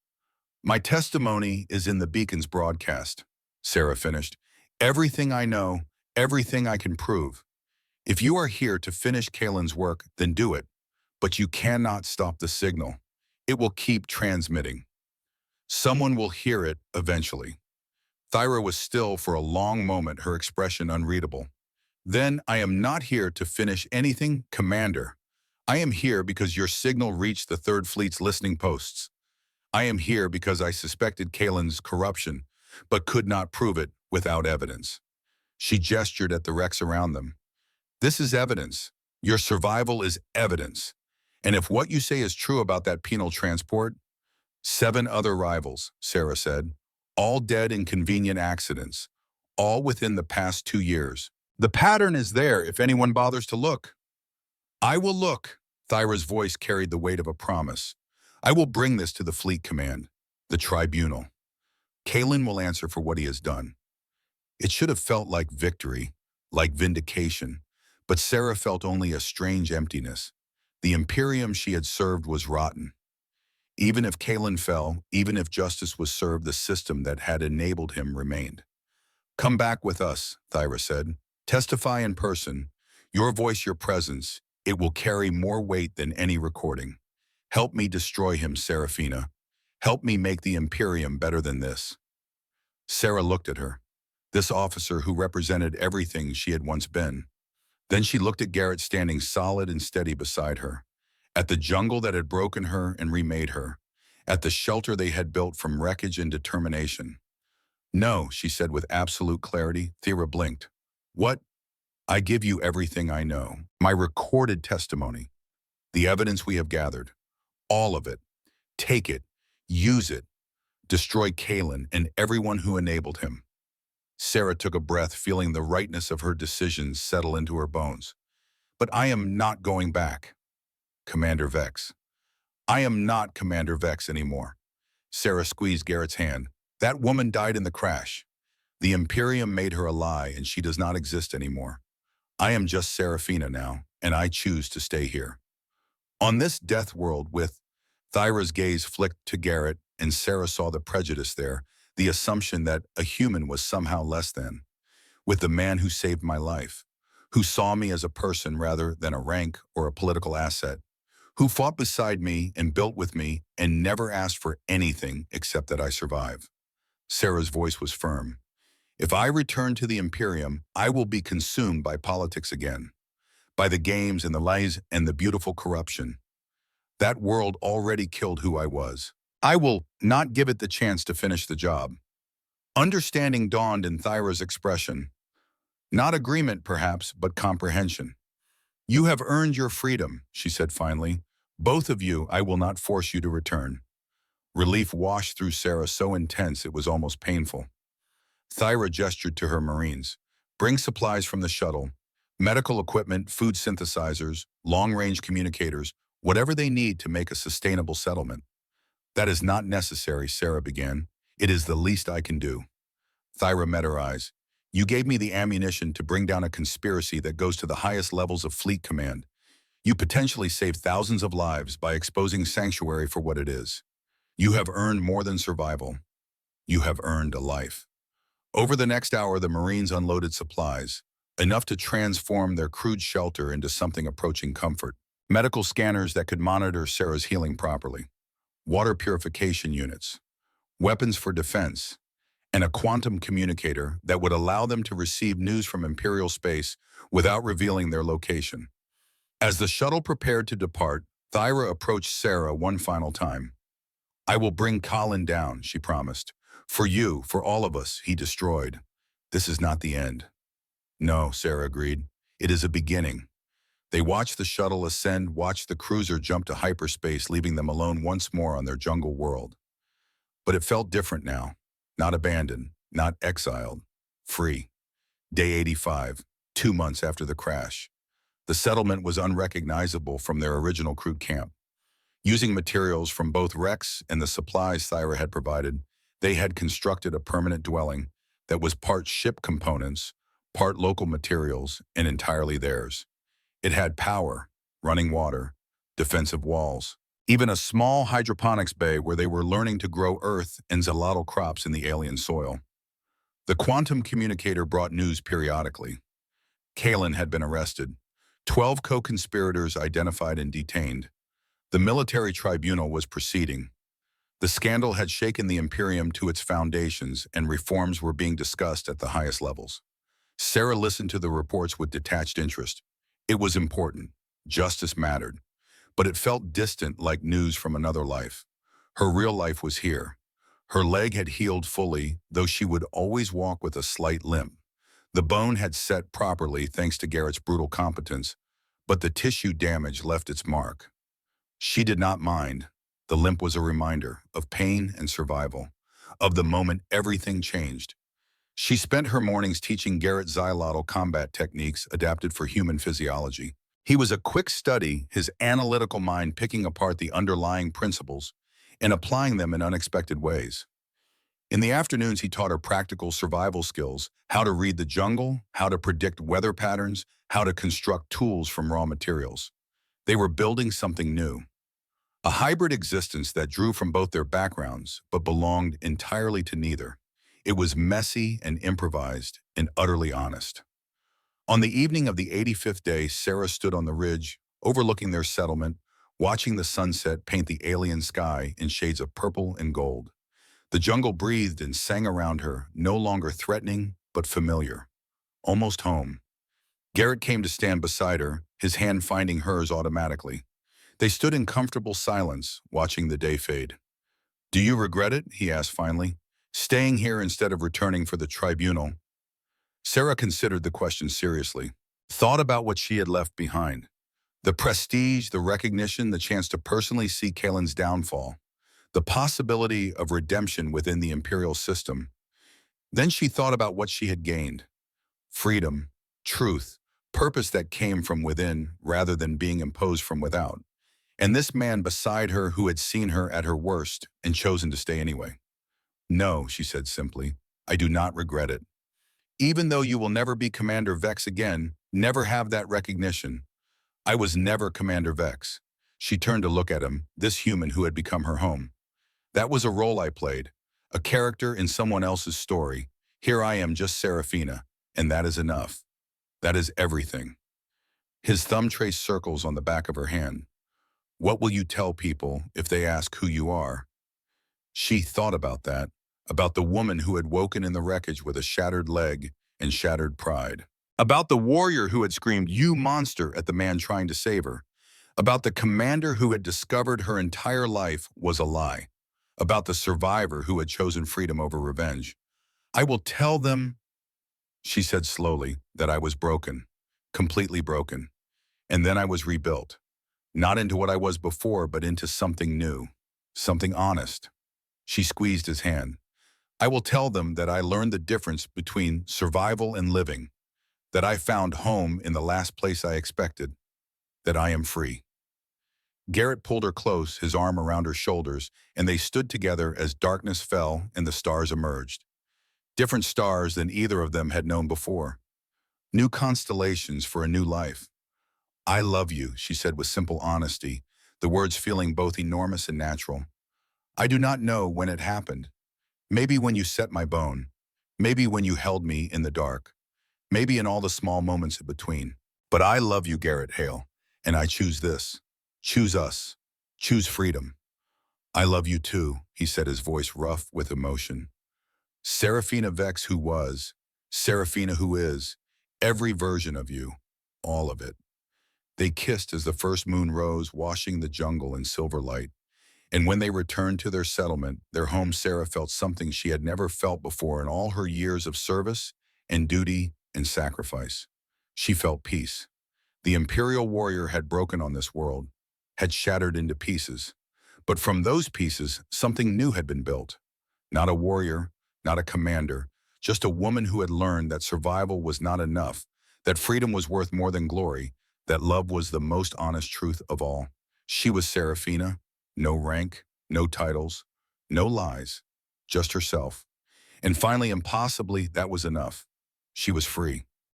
"My testimony is in the beacon's broadcast," Sarah finished. "Everything I know, everything I can prove. If you are here to finish Kalen's work, then do it. But you cannot stop the signal. It will keep transmitting. Someone will hear it eventually." Thyra was still for a long moment, her expression unreadable. Then, "I am not here to finish anything, Commander. I am here because your signal reached the Third Fleet's listening posts. I am here because I suspected Kalen's corruption, but could not prove it without evidence. She gestured at the wrecks around them. This is evidence. Your survival is evidence. And if what you say is true about that penal transport, 7 other rivals, Sarah said, all dead in convenient accidents, all within the past 2 years. The pattern is there if anyone bothers to look. I will look. Thyra's voice carried the weight of a promise. I will bring this to the Fleet Command, the Tribunal. Kalen will answer for what he has done. It should have felt like victory, like vindication, but Sarah felt only a strange emptiness. The Imperium she had served was rotten. Even if Kalen fell, even if justice was served, the system that had enabled him remained. Come back with us, Thyra said. Testify in person. Your voice, your presence, it will carry more weight than any recording. Help me destroy him, Seraphina. Help me make the Imperium better than this. Sarah looked at her, this officer who represented everything she had once been. Then she looked at Garrett standing solid and steady beside her, at the jungle that had broken her and remade her, at the shelter they had built from wreckage and determination. No, she said with absolute clarity. Thyra blinked. What? I give you everything I know, my recorded testimony, the evidence we have gathered, all of it. Take it, use it, destroy Kalen and everyone who enabled him. Sarah took a breath, feeling the rightness of her decisions settle into her bones. But I am not going back. Commander Vex. I am not Commander Vex anymore. Sarah squeezed Garrett's hand. That woman died in the crash. The Imperium made her a lie, and she does not exist anymore. I am just Seraphina now, and I choose to stay here. On this death world with Thyra's gaze flicked to Garrett, and Sarah saw the prejudice there, the assumption that a human was somehow less than. With the man who saved my life, who saw me as a person rather than a rank or a political asset, who fought beside me and built with me and never asked for anything except that I survive. Sarah's voice was firm. If I return to the Imperium, I will be consumed by politics again, by the games and the lies and the beautiful corruption. That world already killed who I was. I will not give it the chance to finish the job. Understanding dawned in Thyra's expression. Not agreement, perhaps, but comprehension. You have earned your freedom, she said finally. Both of you, I will not force you to return. Relief washed through Sarah so intense it was almost painful. Thyra gestured to her Marines. Bring supplies from the shuttle. Medical equipment, food synthesizers, long-range communicators, whatever they need to make a sustainable settlement. That is not necessary, Sarah began. It is the least I can do. Thyra met her eyes. You gave me the ammunition to bring down a conspiracy that goes to the highest levels of Fleet Command. You potentially saved thousands of lives by exposing Sanctuary for what it is. You have earned more than survival. You have earned a life. Over the next hour, the Marines unloaded supplies, enough to transform their crude shelter into something approaching comfort. Medical scanners that could monitor Sarah's healing properly. Water purification units. Weapons for defense. And a quantum communicator that would allow them to receive news from Imperial space without revealing their location. As the shuttle prepared to depart, Thyra approached Sarah one final time. I will bring Colin down, she promised. For you, for all of us, he destroyed. This is not the end. No, Sarah agreed. It is a beginning. They watched the shuttle ascend, watched the cruiser jump to hyperspace, leaving them alone once more on their jungle world. But it felt different now. Not abandoned, not exiled, free. Day 85, 2 months after the crash. The settlement was unrecognizable from their original crude camp. Using materials from both wrecks and the supplies Thyra had provided, they had constructed a permanent dwelling that was part ship components, part local materials, and entirely theirs. It had power, running water, defensive walls, even a small hydroponics bay where they were learning to grow earth and xylitol crops in the alien soil. The quantum communicator brought news periodically. Kalen had been arrested. 12 co-conspirators identified and detained. The military tribunal was proceeding. The scandal had shaken the Imperium to its foundations, and reforms were being discussed at the highest levels. Sarah listened to the reports with detached interest. It was important. Justice mattered. but it felt distant like news from another life. Her real life was here. Her leg had healed fully, though she would always walk with a slight limp. The bone had set properly thanks to Garrett's brutal competence, but the tissue damage left its mark. She did not mind. The limp was a reminder of pain and survival, of the moment everything changed. She spent her mornings teaching Garrett xylotl combat techniques adapted for human physiology. He was a quick study, his analytical mind picking apart the underlying principles and applying them in unexpected ways. In the afternoons, he taught her practical survival skills, how to read the jungle, how to predict weather patterns, how to construct tools from raw materials. They were building something new, a hybrid existence that drew from both their backgrounds but belonged entirely to neither. It was messy and improvised and utterly honest. On the evening of the 85th day, Sarah stood on the ridge, overlooking their settlement, watching the sunset paint the alien sky in shades of purple and gold. The jungle breathed and sang around her, no longer threatening, but familiar. Almost home. Garrett came to stand beside her, his hand finding hers automatically. They stood in comfortable silence, watching the day fade. "Do you regret it?" he asked finally. "Staying here instead of returning for the tribunal?" Sarah considered the question seriously, thought about what she had left behind. The prestige, the recognition, the chance to personally see Kalen's downfall. The possibility of redemption within the imperial system. Then she thought about what she had gained. Freedom, truth, purpose that came from within rather than being imposed from without. And this man beside her who had seen her at her worst and chosen to stay anyway. "No," she said simply, "I do not regret it. Even though you will never be Commander Vex again, never have that recognition. I was never Commander Vex." She turned to look at him, this human who had become her home. "That was a role I played, a character in someone else's story. Here I am, just Serafina, and that is enough. That is everything." His thumb traced circles on the back of her hand. "What will you tell people if they ask who you are?" She thought about that, about the woman who had woken in the wreckage with a shattered leg and shattered pride. About the warrior who had screamed, "You monster," at the man trying to save her. About the commander who had discovered her entire life was a lie. About the survivor who had chosen freedom over revenge. "I will tell them," she said slowly, "that I was broken, completely broken. And then I was rebuilt. Not into what I was before, but into something new, something honest." She squeezed his hand. "I will tell them that I learned the difference between survival and living, that I found home in the last place I expected, that I am free." Garrett pulled her close, his arm around her shoulders, and they stood together as darkness fell and the stars emerged. Different stars than either of them had known before. New constellations for a new life. "I love you," she said with simple honesty, the words feeling both enormous and natural. "I do not know when it happened. Maybe when you set my bone. Maybe when you held me in the dark. Maybe in all the small moments in between. But I love you, Garrett Hale, and I choose this. Choose us. Choose freedom." "I love you too," he said, his voice rough with emotion. "Serafina Vex who was, Serafina who is, every version of you, all of it." They kissed as the first moon rose, washing the jungle in silver light. And when they returned to their settlement, their home, Sarah felt something she had never felt before in all her years of service and duty and sacrifice. She felt peace. The imperial warrior had broken on this world, had shattered into pieces. But from those pieces, something new had been built. Not a warrior, not a commander, just a woman who had learned that survival was not enough, that freedom was worth more than glory, that love was the most honest truth of all. She was Serafina. No rank, no titles, no lies, just herself. And finally, impossibly, that was enough. She was free.